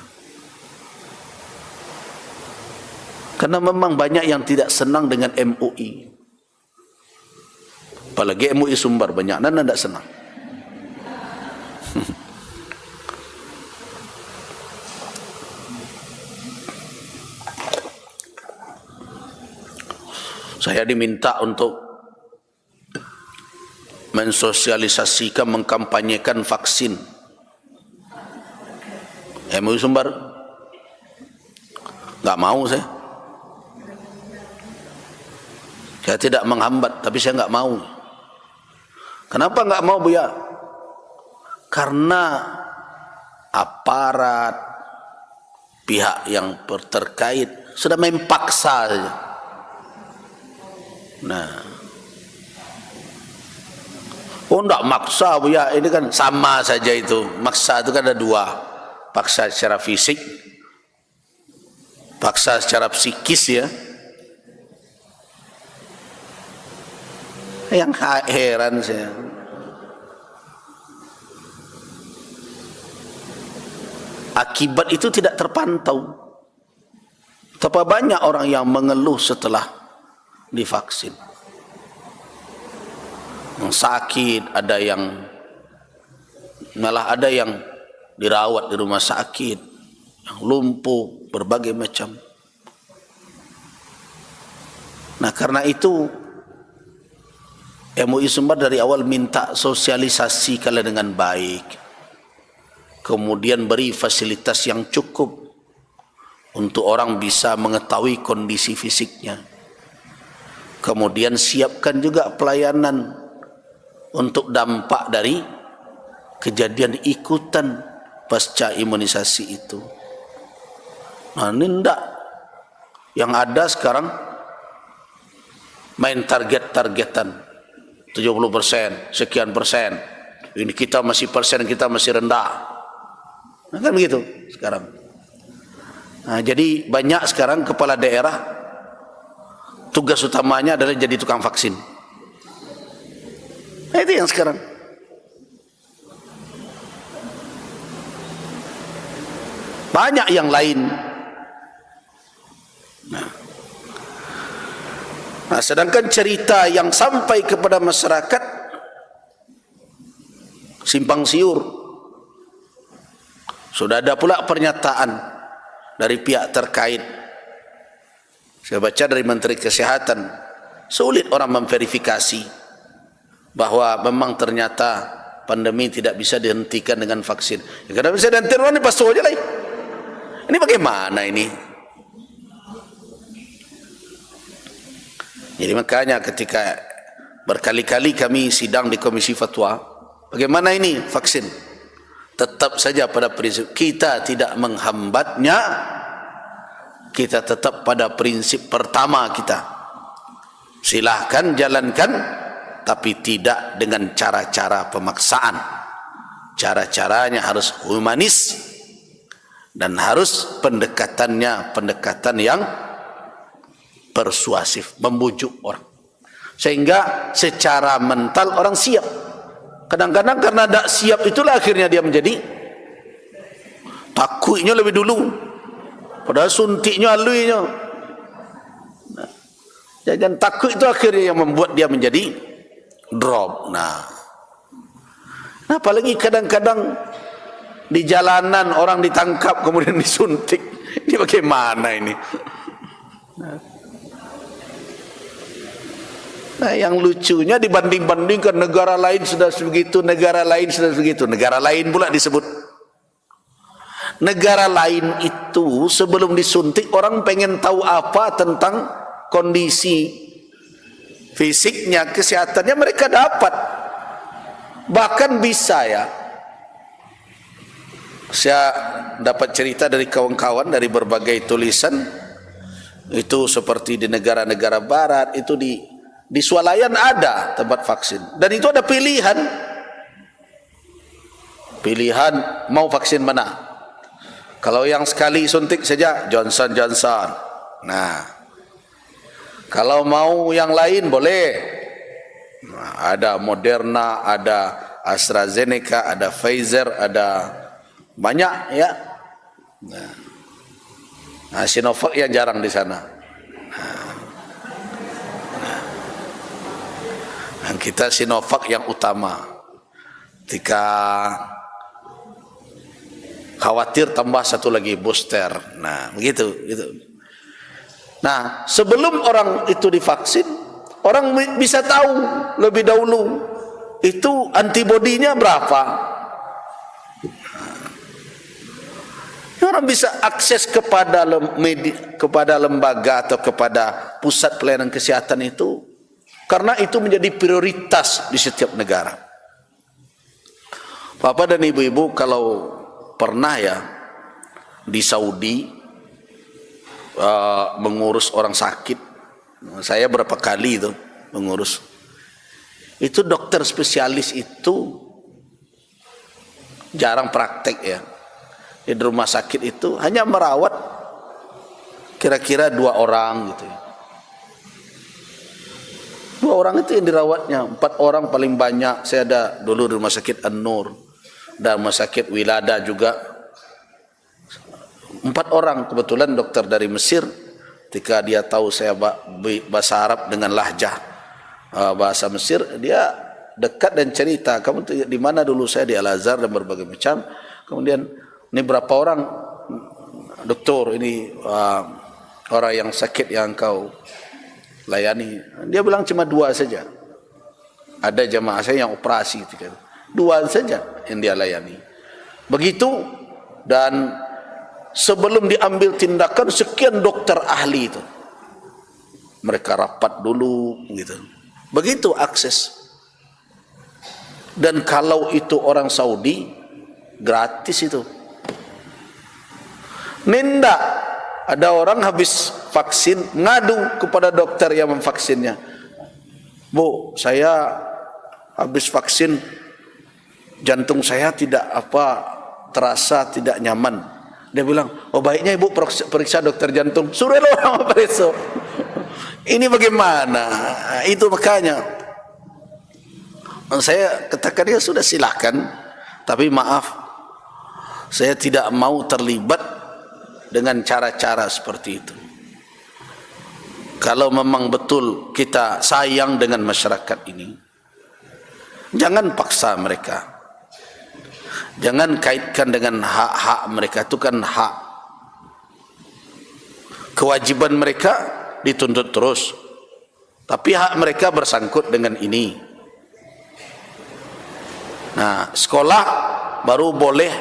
karena memang banyak yang tidak senang dengan MUI. Apalagi MUI Sumbar, banyak dan tidak senang. Saya diminta untuk mensosialisasikan, mengkampanyekan vaksin. MUI Sumbar, nggak mau saya. Saya tidak menghambat, tapi saya nggak mau. Kenapa nggak mau, Buya? Karena aparat pihak yang terkait sudah main paksa saja. Nah, oh enggak maksa, Buya, ini kan sama saja itu. Maksa itu kan ada dua, paksa secara fisik, paksa secara psikis ya. Yang heran saya, akibat itu tidak terpantau. Betapa banyak orang yang mengeluh setelah divaksin, yang sakit, ada yang malah ada yang dirawat di rumah sakit, yang lumpuh, berbagai macam. Nah, karena itu MUI Sumbar dari awal minta sosialisasi kalian dengan baik, kemudian beri fasilitas yang cukup untuk orang bisa mengetahui kondisi fisiknya, kemudian siapkan juga pelayanan untuk dampak dari kejadian ikutan pasca imunisasi itu. Nah, ini enggak, yang ada sekarang main target-targetan 70%, sekian persen. Ini kita masih persen, kita masih rendah. Nah, kan begitu sekarang. Nah, jadi banyak sekarang kepala daerah tugas utamanya adalah jadi tukang vaksin. Nah, itu yang sekarang. Banyak yang lain. Nah, sedangkan cerita yang sampai kepada masyarakat simpang siur. Sudah ada pula pernyataan dari pihak terkait. Saya baca dari Menteri Kesehatan, sulit orang memverifikasi bahwa memang ternyata pandemi tidak bisa dihentikan dengan vaksin. Ya, karena bisa dihentikan, ini pasal aja lah. Ini bagaimana ini? Jadi makanya ketika berkali-kali kami sidang di Komisi Fatwa, bagaimana ini vaksin? Tetap saja pada prinsip kita tidak menghambatnya, kita tetap pada prinsip pertama kita. Silahkan jalankan, tapi tidak dengan cara-cara pemaksaan. Cara-caranya harus humanis dan harus pendekatannya pendekatan yang persuasif, membujuk orang sehingga secara mental orang siap. Kadang-kadang karena tak siap itulah akhirnya dia menjadi takutnya lebih dulu, padahal suntiknya aluinya. Nah, dan takut itu akhirnya yang membuat dia menjadi drop. Nah, apalagi kadang-kadang di jalanan orang ditangkap kemudian disuntik. Ini bagaimana ini? Nah, yang lucunya dibanding-bandingkan negara lain sudah begitu, negara lain sudah begitu, negara lain pula disebut. Negara lain itu sebelum disuntik orang pengen tahu apa tentang kondisi fisiknya, kesehatannya, mereka dapat. Bahkan bisa ya, saya dapat cerita dari kawan-kawan dari berbagai tulisan, itu seperti di negara-negara barat itu di swalayan ada tempat vaksin, dan itu ada pilihan mau vaksin mana. Kalau yang sekali suntik saja Johnson Johnson. Nah, kalau mau yang lain boleh. Nah, ada Moderna, ada AstraZeneca, ada Pfizer, ada banyak ya. Nah, Sinovac yang jarang di sana. Kita Sinovac yang utama. Ketika khawatir tambah satu lagi booster. Nah, begitu gitu. Nah, sebelum orang itu divaksin, orang bisa tahu lebih dahulu itu antibodinya berapa. Orang bisa akses kepada lembaga atau kepada pusat pelayanan kesehatan itu, karena itu menjadi prioritas di setiap negara. Bapak dan ibu-ibu, kalau pernah ya di Saudi mengurus orang sakit, saya berapa kali itu mengurus, itu dokter spesialis itu jarang praktek ya. Di rumah sakit itu hanya merawat kira-kira 2 orang gitu ya. 2 orang itu yang dirawatnya, 4 orang paling banyak. Saya ada dulu di rumah sakit An-Nur dan rumah sakit Wilada juga 4 orang. Kebetulan dokter dari Mesir, ketika dia tahu saya bahasa Arab dengan lahjah bahasa Mesir, dia dekat dan cerita, kamu tuh di mana dulu? Saya di Al-Azhar dan berbagai macam. Kemudian, ini berapa orang dokter ini orang yang sakit yang kau layani? Dia bilang cuma 2 saja. Ada jamaah saya yang operasi 2 saja yang dia layani. Begitu, dan sebelum diambil tindakan sekian dokter ahli itu mereka rapat dulu gitu. Begitu akses. Dan kalau itu orang Saudi gratis itu. Ninda, ada orang habis vaksin ngadu kepada dokter yang memvaksinnya. Bu, saya habis vaksin, jantung saya tidak terasa tidak nyaman. Dia bilang, oh baiknya ibu periksa dokter jantung. Suruh orang periksa. Ini bagaimana? Itu makanya saya katakan, ya sudah silakan, tapi maaf, saya tidak mau terlibat dengan cara-cara seperti itu. Kalau memang betul kita sayang dengan masyarakat ini, jangan paksa mereka. Jangan kaitkan dengan hak-hak mereka. Itu kan hak. Kewajiban mereka dituntut terus, tapi hak mereka bersangkut dengan ini. Nah, sekolah baru boleh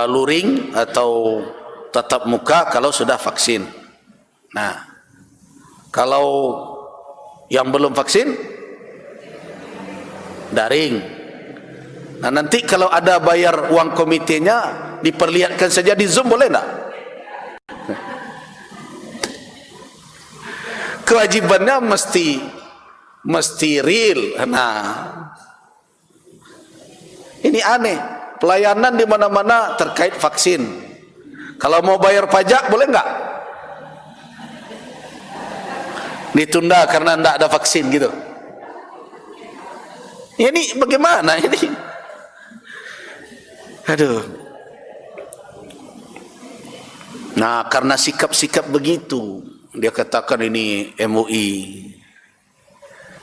luring atau tatap muka kalau sudah vaksin. Nah, kalau yang belum vaksin, daring. Nah, nanti kalau ada bayar uang komitenya, diperlihatkan saja di Zoom, boleh enggak? Kewajibannya mesti real. Nah, ini aneh. Pelayanan di mana-mana terkait vaksin. Kalau mau bayar pajak boleh enggak? Ditunda karena enggak ada vaksin gitu. Ini bagaimana ini? Aduh. Nah, karena sikap-sikap begitu, dia katakan ini MUI.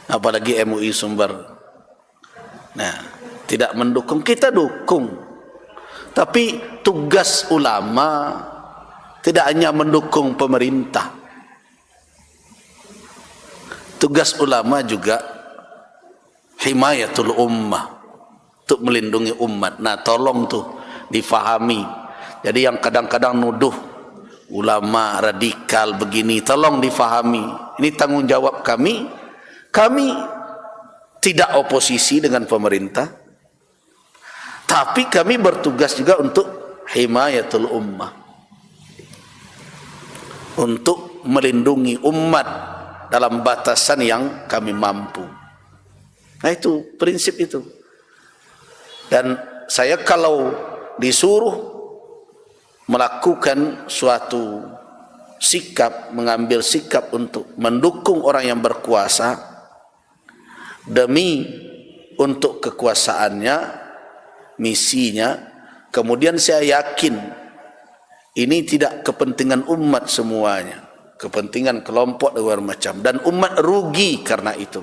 Apalagi MUI Sumber. Nah, tidak mendukung, kita dukung. Tapi tugas ulama tidak hanya mendukung pemerintah. Tugas ulama juga himayatul ummah, untuk melindungi umat. Nah, tolong tuh difahami. Jadi yang kadang-kadang nuduh ulama radikal begini, tolong difahami. Ini tanggung jawab kami. Kami tidak oposisi dengan pemerintah, tapi kami bertugas juga untuk himayatul ummah, untuk melindungi umat dalam batasan yang kami mampu. Nah, itu prinsip itu. Dan saya kalau disuruh melakukan suatu sikap, mengambil sikap untuk mendukung orang yang berkuasa demi untuk kekuasaannya, misinya, kemudian saya yakin ini tidak kepentingan umat semuanya, kepentingan kelompok dan macam, dan umat rugi karena itu,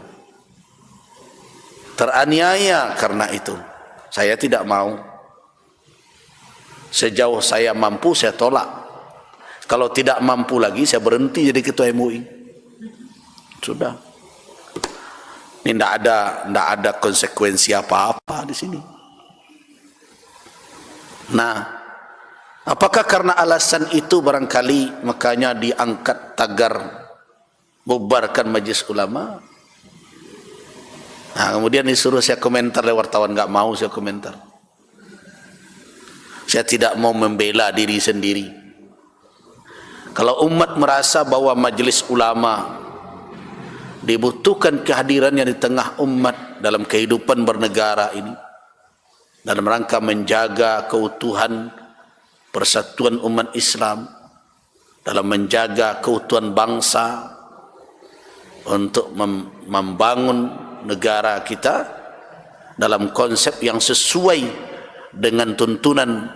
teraniaya karena itu. Saya tidak mau. Sejauh saya mampu, saya tolak. Kalau tidak mampu lagi, saya berhenti jadi ketua MUI. Sudah. Ini tidak ada konsekuensi apa-apa di sini. Nah, apakah karena alasan itu barangkali makanya diangkat tagar bubarkan Majelis Ulama? Nah, kemudian disuruh saya komentar oleh wartawan, enggak mau saya komentar. Saya tidak mau membela diri sendiri. Kalau umat merasa bahwa Majelis Ulama dibutuhkan kehadirannya di tengah umat dalam kehidupan bernegara ini, dalam rangka menjaga keutuhan persatuan umat Islam, dalam menjaga keutuhan bangsa, untuk membangun negara kita dalam konsep yang sesuai dengan tuntunan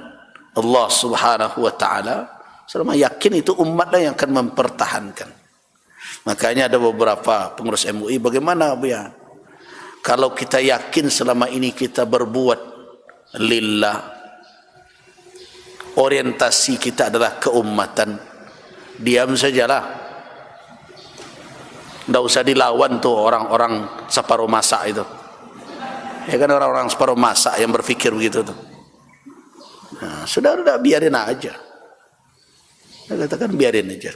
Allah Subhanahu wa taala, selama yakin itu umatlah yang akan mempertahankan. Makanya ada beberapa pengurus MUI, bagaimana ya kalau kita yakin selama ini kita berbuat lillah, orientasi kita adalah keumatan, diam sajalah, tidak usah dilawan tuh orang-orang separuh masa itu. Ya kan, orang-orang separuh masa yang berpikir begitu tuh. Nah, sudah biarin aja. Saya katakan biarin aja.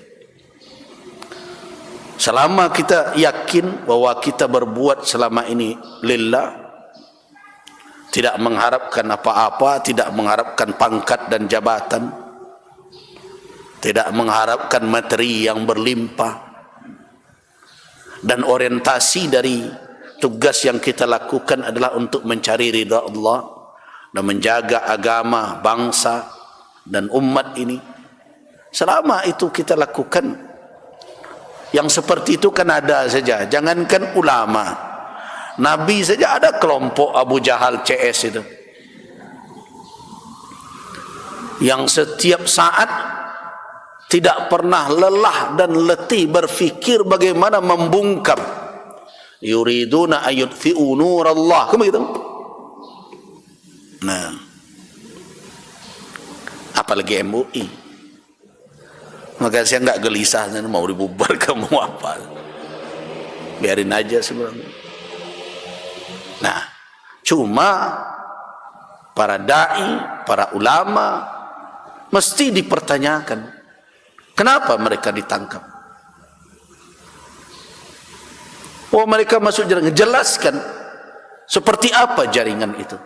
Selama kita yakin bahwa kita berbuat selama ini lillah, tidak mengharapkan apa-apa, tidak mengharapkan pangkat dan jabatan, tidak mengharapkan materi yang berlimpah, dan orientasi dari tugas yang kita lakukan adalah untuk mencari ridha Allah dan menjaga agama, bangsa dan umat ini. Selama itu kita lakukan, yang seperti itu kan ada saja. Jangankan ulama, Nabi saja ada kelompok Abu Jahal CS itu, yang setiap saat tidak pernah lelah dan letih berfikir bagaimana membungkam. Yuriduna ayutfi'u nurallah, kan begitu? Nah, apalagi MUI. Maka saya enggak gelisah, mau dibubar kamu apa, biarin aja sebenarnya. Nah, cuma para dai, para ulama mesti dipertanyakan, kenapa mereka ditangkap? Oh, mereka masuk jaringan, jelaskan seperti apa jaringan itu.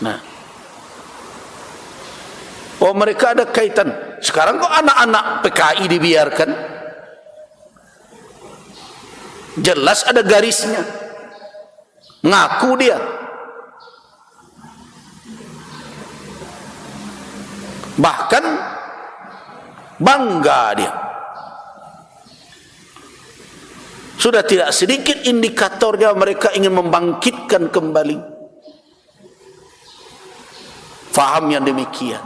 Nah, oh, mereka ada kaitan. Sekarang kok anak-anak PKI dibiarkan? Jelas ada garisnya. Ngaku dia. Bahkan bangga dia. Sudah tidak sedikit indikatornya mereka ingin membangkitkan kembali faham yang demikian.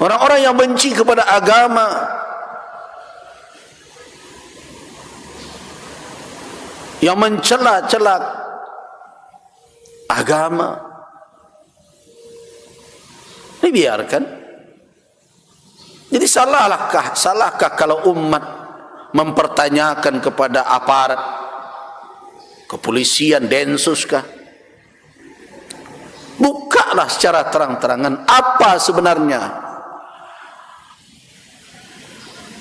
Orang-orang yang benci kepada agama, yang mencela-cela agama, dibiarkan. Jadi salahkah kalau umat mempertanyakan kepada aparat kepolisian, Densus kah? Bukalah secara terang-terangan apa sebenarnya.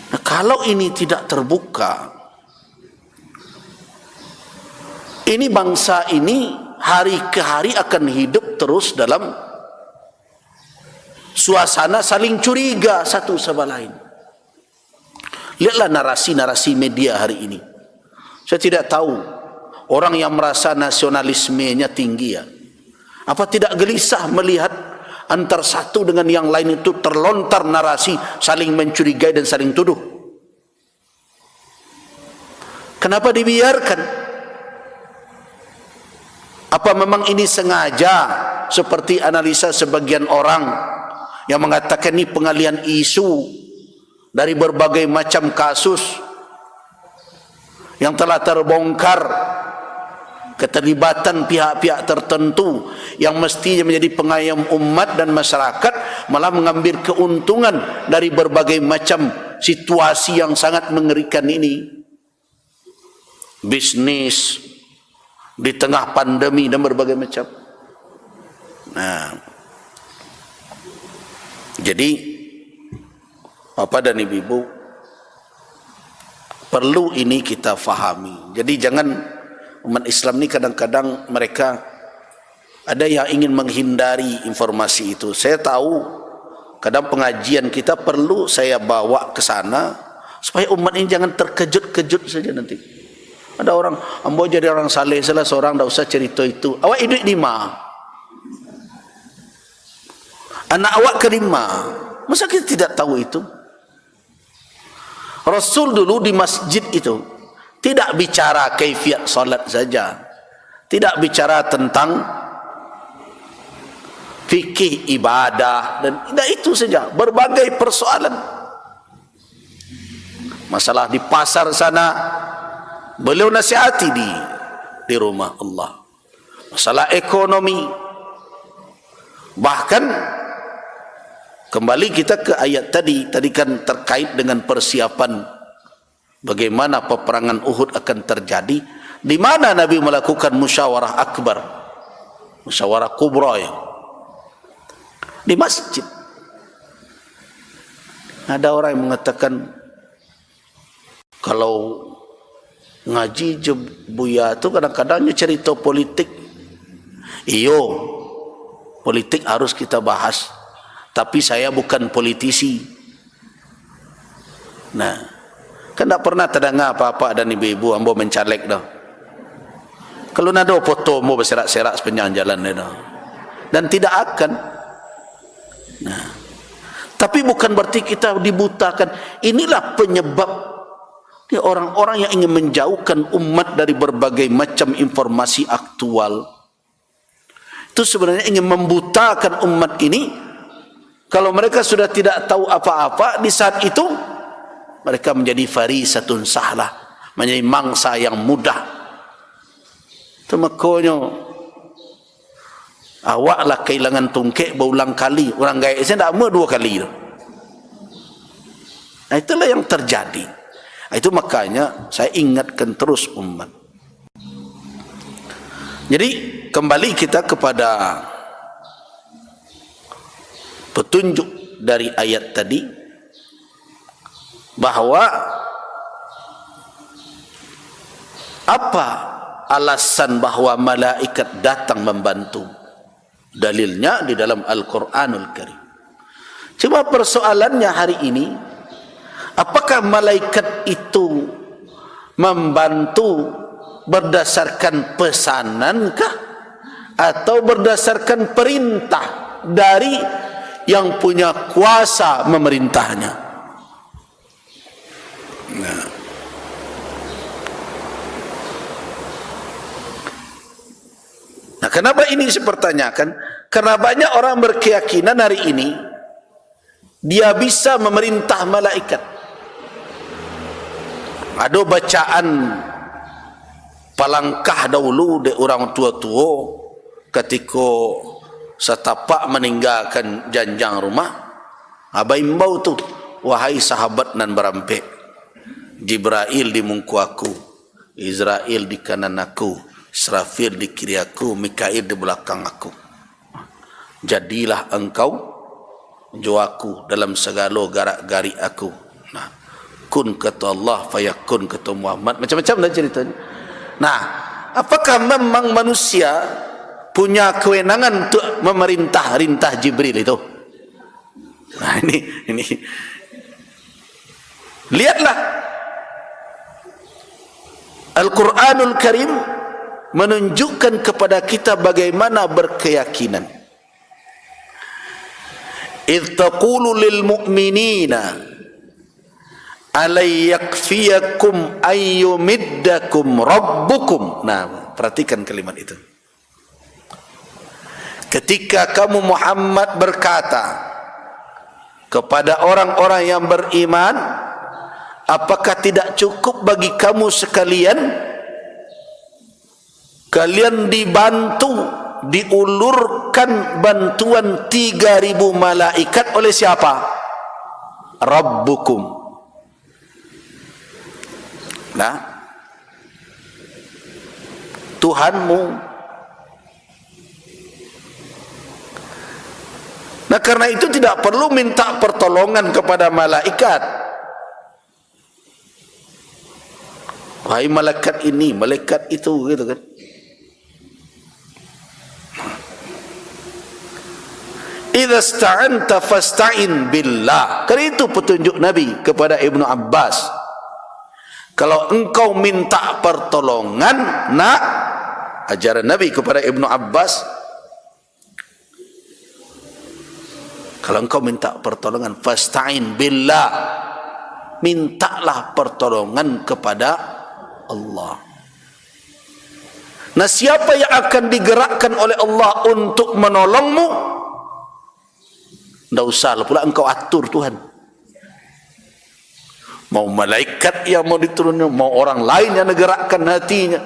Nah, kalau ini tidak terbuka, ini bangsa ini hari ke hari akan hidup terus dalam suasana saling curiga satu sama lain. Lihatlah narasi-narasi media hari ini. Saya tidak tahu, orang yang merasa nasionalismenya tinggi ya, apa tidak gelisah melihat antar satu dengan yang lain itu terlontar narasi saling mencurigai dan saling tuduh? Kenapa dibiarkan? Apa memang ini sengaja, seperti analisa sebagian orang yang mengatakan ini pengalian isu dari berbagai macam kasus yang telah terbongkar keterlibatan pihak-pihak tertentu yang mestinya menjadi pengayom umat dan masyarakat malah mengambil keuntungan dari berbagai macam situasi yang sangat mengerikan ini. Bisnis di tengah pandemi dan berbagai macam. Nah, jadi Bapak dan Ibu, perlu ini kita fahami. Jadi jangan, umat Islam ini kadang-kadang mereka ada yang ingin menghindari informasi itu. Saya tahu kadang pengajian kita perlu saya bawa ke sana supaya umat ini jangan terkejut-kejut saja nanti. Ada orang, ambo jadi orang saleh salah seorang, tak usah cerita itu. Awak hidup di mana? Anak awak ke lima. Masa kita tidak tahu itu? Rasul dulu di masjid itu tidak bicara kaifiat salat saja, tidak bicara tentang fikih ibadah, dan tidak itu saja, berbagai persoalan. Masalah di pasar sana beliau nasihati di rumah Allah. Masalah ekonomi, bahkan kembali kita ke ayat tadi kan terkait dengan persiapan bagaimana peperangan Uhud akan terjadi, di mana Nabi melakukan musyawarah akbar, musyawarah kubra ya, di masjid. Ada orang yang mengatakan kalau ngaji je buya tu kadang-kadangnya cerita politik. Iyo, politik harus kita bahas, tapi saya bukan politisi. Nah, kan tak pernah terdengar apa-apa dan ibu-ibu ambo mencalek dah. Kalau nado foto ambo berserak-serak sepanjang jalan dah. Dan tidak akan. Nah, tapi bukan berarti kita dibutakan. Inilah penyebab orang-orang yang ingin menjauhkan umat dari berbagai macam informasi aktual. Itu sebenarnya ingin membutakan umat ini. Kalau mereka sudah tidak tahu apa-apa, di saat itu mereka menjadi farisatun sahlah, menjadi mangsa yang mudah. Itu makanya awaklah kehilangan tungkek berulang kali. Orang gaib saya tak mau 2 kali. Nah, itulah yang terjadi. Itu makanya saya ingatkan terus umat. Jadi kembali kita kepada petunjuk dari ayat tadi, bahwa apa alasan bahwa malaikat datang membantu? Dalilnya di dalam Al-Quranul Karim. Cuma persoalannya hari ini, apakah malaikat itu membantu berdasarkan pesanankah atau berdasarkan perintah dari yang punya kuasa memerintahnya? Nah, kenapa ini saya pertanyakan? Karena banyak orang berkeyakinan hari ini dia bisa memerintah malaikat. Ada bacaan palangkah dahulu de orang tua-tua ketika setapak meninggalkan janjang rumah, abaimbau tu, wahai sahabat nan berampek, Jibril di mungku aku, Israel di kanan aku, Israfil di kiri aku, Mikail di belakang aku. Jadilah engkau juaku dalam segala garak-gari aku. Nah, kun kata Allah, fayakun kata Muhammad. Macam-macam dah ceritanya. Nah, apakah memang manusia punya kewenangan untuk memerintah Jibril itu? Nah, ini lihatlah Al-Quranul Karim menunjukkan kepada kita bagaimana berkeyakinan. Idh taqulu lil mu'minina alay yakfiyakum ayyumiddakum rabbukum. Nah, perhatikan kalimat itu. Ketika kamu Muhammad berkata kepada orang-orang yang beriman, apakah tidak cukup bagi kamu sekalian kalian dibantu, diulurkan bantuan 3.000 malaikat oleh siapa? Rabbukum. Nah, Tuhanmu. Nah, karena itu tidak perlu minta pertolongan kepada malaikat. Wahai malaikat ini, malaikat itu, gitu kan. Idza sta'anta fasta'in billah. Karena itu petunjuk Nabi kepada Ibnu Abbas. Kalau engkau minta pertolongan, nak, ajaran Nabi kepada Ibnu Abbas, kalau engkau minta pertolongan, fasta'in billah, mintalah pertolongan kepada Allah. Nah, siapa yang akan digerakkan oleh Allah untuk menolongmu? Tidak usah pula engkau atur Tuhan. Mau malaikat yang mau diturunkan, mau orang lain yang menggerakkan hatinya.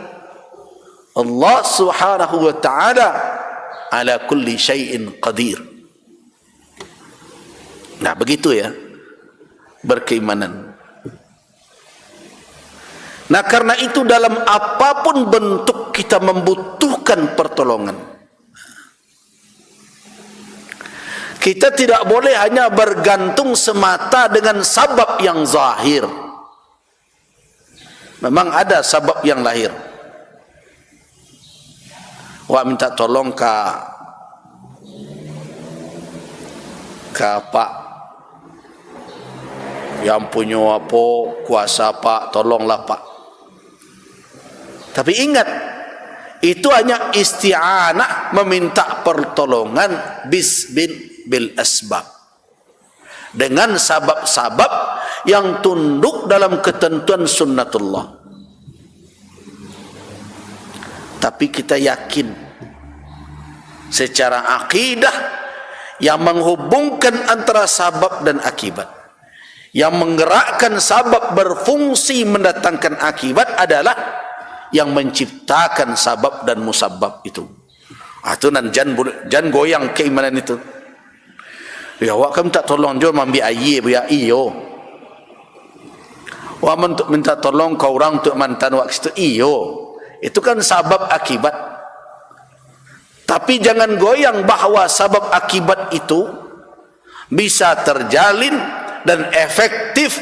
Allah subhanahu wa ta'ala ala kulli syai'in qadir. Nah, begitu ya berkeimanan. Nah, karena itu dalam apapun bentuk kita membutuhkan pertolongan, kita tidak boleh hanya bergantung semata dengan sabab yang zahir. Memang ada sabab yang lahir. Wah, minta tolong ke Pak yang punya apa kuasa, Pak, tolonglah Pak. Tapi ingat, itu hanya isti'anah, meminta pertolongan bil asbab, dengan sabab-sabab yang tunduk dalam ketentuan sunnatullah. Tapi kita yakin secara akidah yang menghubungkan antara sabab dan akibat, yang menggerakkan sabab berfungsi mendatangkan akibat adalah yang menciptakan sabab dan musabab itu. Itu nan jan goyang keimanan itu. Ya, awak kan minta tolong jual ambil air ya iyo. Wah, minta tolong kau orang untuk mantan wak situ iyo. Itu kan sabab akibat. Tapi jangan goyang bahawa sabab akibat itu bisa terjalin dan efektif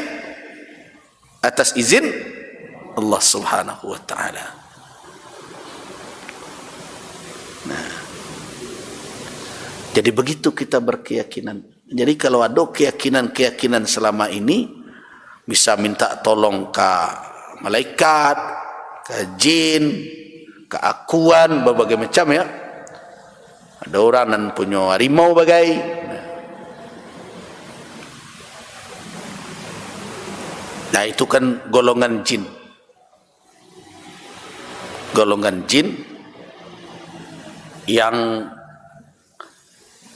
atas izin Allah subhanahu wa ta'ala. Nah, jadi begitu kita berkeyakinan. Jadi kalau ada keyakinan-keyakinan selama ini, bisa minta tolong ke malaikat, ke jin, ke akuan, berbagai macam ya. Ada orang yang punya harimau bagai. Nah, itu kan golongan jin. Golongan jin yang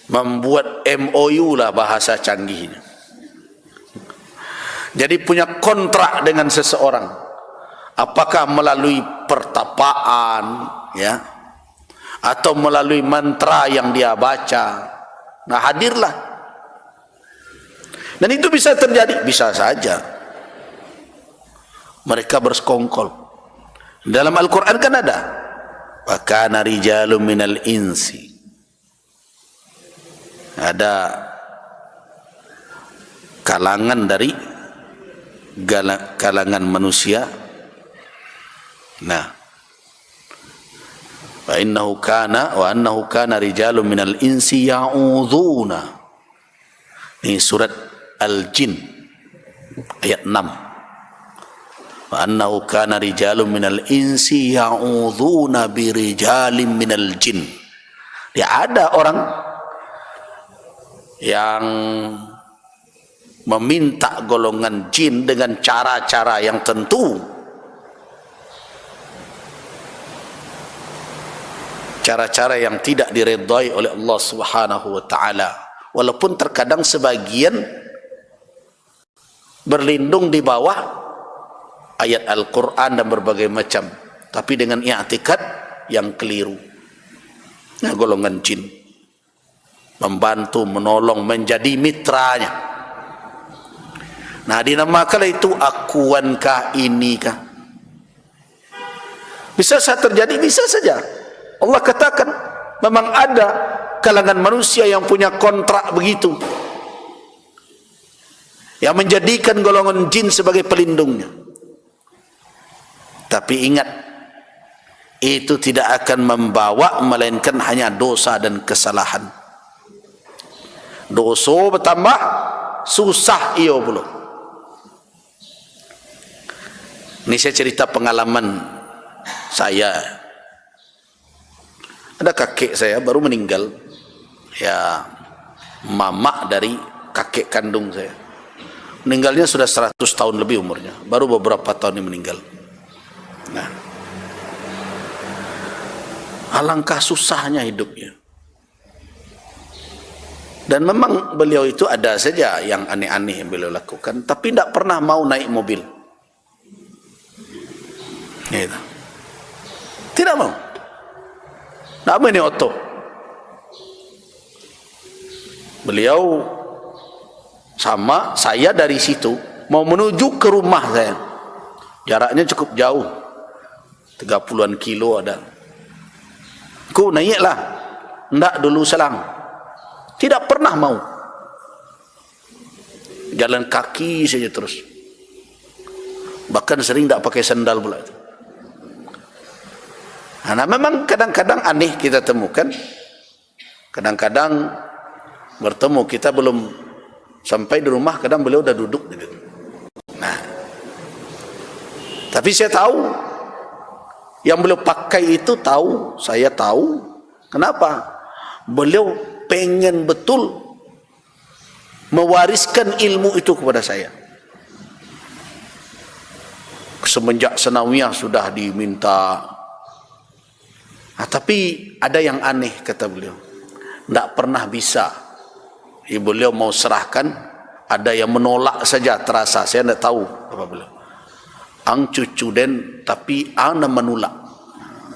membuat MOU lah bahasa canggihnya. Jadi punya kontrak dengan seseorang, apakah melalui pertapaan ya, atau melalui mantra yang dia baca. Nah, hadirlah. Dan itu bisa terjadi, bisa saja mereka bersekongkol. Dalam Al-Quran kan ada, wa kana rijalun minal insi, ada kalangan dari kalangan manusia. Nah, wa annahu kana rijalun minal insi ya'udzuuna. Ini surat Al-Jin ayat 6. Wa annahu kana rijalun minal insi ya'udzuuna birijalin minal jin. Ya, ada orang yang meminta golongan jin dengan cara-cara yang tentu, cara-cara yang tidak diredai oleh Allah subhanahu wa ta'ala. Walaupun terkadang sebagian berlindung di bawah ayat Al-Quran dan berbagai macam, tapi dengan i'tikad yang keliru. Nah, golongan jin membantu, menolong, menjadi mitranya. Nah, dinamakan itu akuankah, inikah? Bisa saja terjadi, bisa saja. Allah katakan memang ada kalangan manusia yang punya kontrak begitu, yang menjadikan golongan jin sebagai pelindungnya. Tapi ingat, itu tidak akan membawa melainkan hanya dosa dan kesalahan. Dosa bertambah, susah ia pula. Ini saya cerita pengalaman saya. Ada kakek saya baru meninggal, ya, mama dari kakek kandung saya. Meninggalnya sudah 100 tahun lebih umurnya, baru beberapa tahun ini meninggal. Nah, alangkah susahnya hidupnya. Dan memang beliau itu ada saja yang aneh-aneh yang beliau lakukan, tapi tidak pernah mau naik mobil. Gitu. Tidak mau. Tidak mau ini oto. Beliau sama saya dari situ mau menuju ke rumah saya. Jaraknya cukup jauh, 30-an kilo ada. Ku naiklah, ndak dulu selang. Tidak pernah mau. Jalan kaki saja terus. Bahkan sering tak pakai sandal pula. Nah, memang kadang-kadang aneh kita temukan. Kadang-kadang bertemu kita belum sampai di rumah, kadang beliau dah duduk gitu. Nah, tapi saya tahu yang beliau pakai itu tahu, saya tahu. Kenapa? Beliau pengen betul mewariskan ilmu itu kepada saya. Semenjak Sanawiyah sudah diminta. Nah, tapi ada yang aneh kata beliau, tidak pernah bisa. Beliau mau serahkan, ada yang menolak saja terasa. Saya tidak tahu apa beliau. Ang cucu den, tapi ang menolak.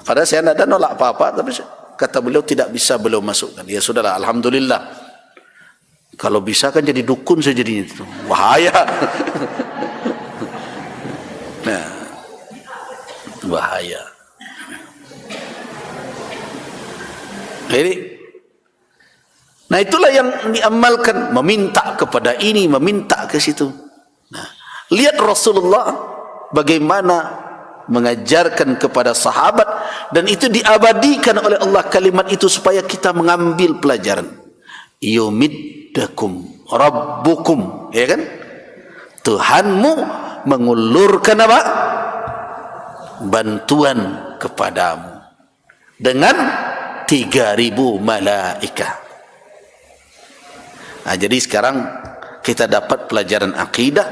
Padahal saya tidak ada nolak apa-apa, tapi kata beliau tidak bisa beliau masukkan. Ya sudahlah, alhamdulillah. Kalau bisa kan jadi dukun saja jadinya itu. Bahaya. Nah, bahaya. Jadi, nah itulah yang diamalkan, meminta kepada ini, meminta ke situ. Nah, lihat Rasulullah bagaimana mengajarkan kepada sahabat, dan itu diabadikan oleh Allah kalimat itu supaya kita mengambil pelajaran. Yumiddakum rabbukum, ya kan? Tuhanmu mengulurkan apa? Bantuan kepadamu dengan 3.000 malaikat. Nah, jadi sekarang kita dapat pelajaran akidah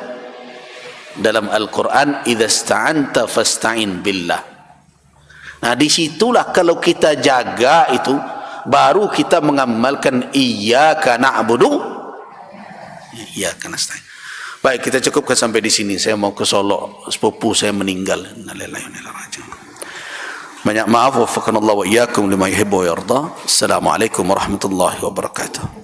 dalam Al-Quran, idza sta'anta fasta'in billah. Nah, disitulah kalau kita jaga itu, baru kita mengamalkan iyyaka na'budu, iyyaka nasta'in. Baik, kita cukupkan sampai di sini. Saya mau ke Solo, sepupu saya meninggal. Banyak maaf, waffaqanallahu wa iyyakum lima yuhibbu wa yarda. Assalamualaikum warahmatullahi wabarakatuh.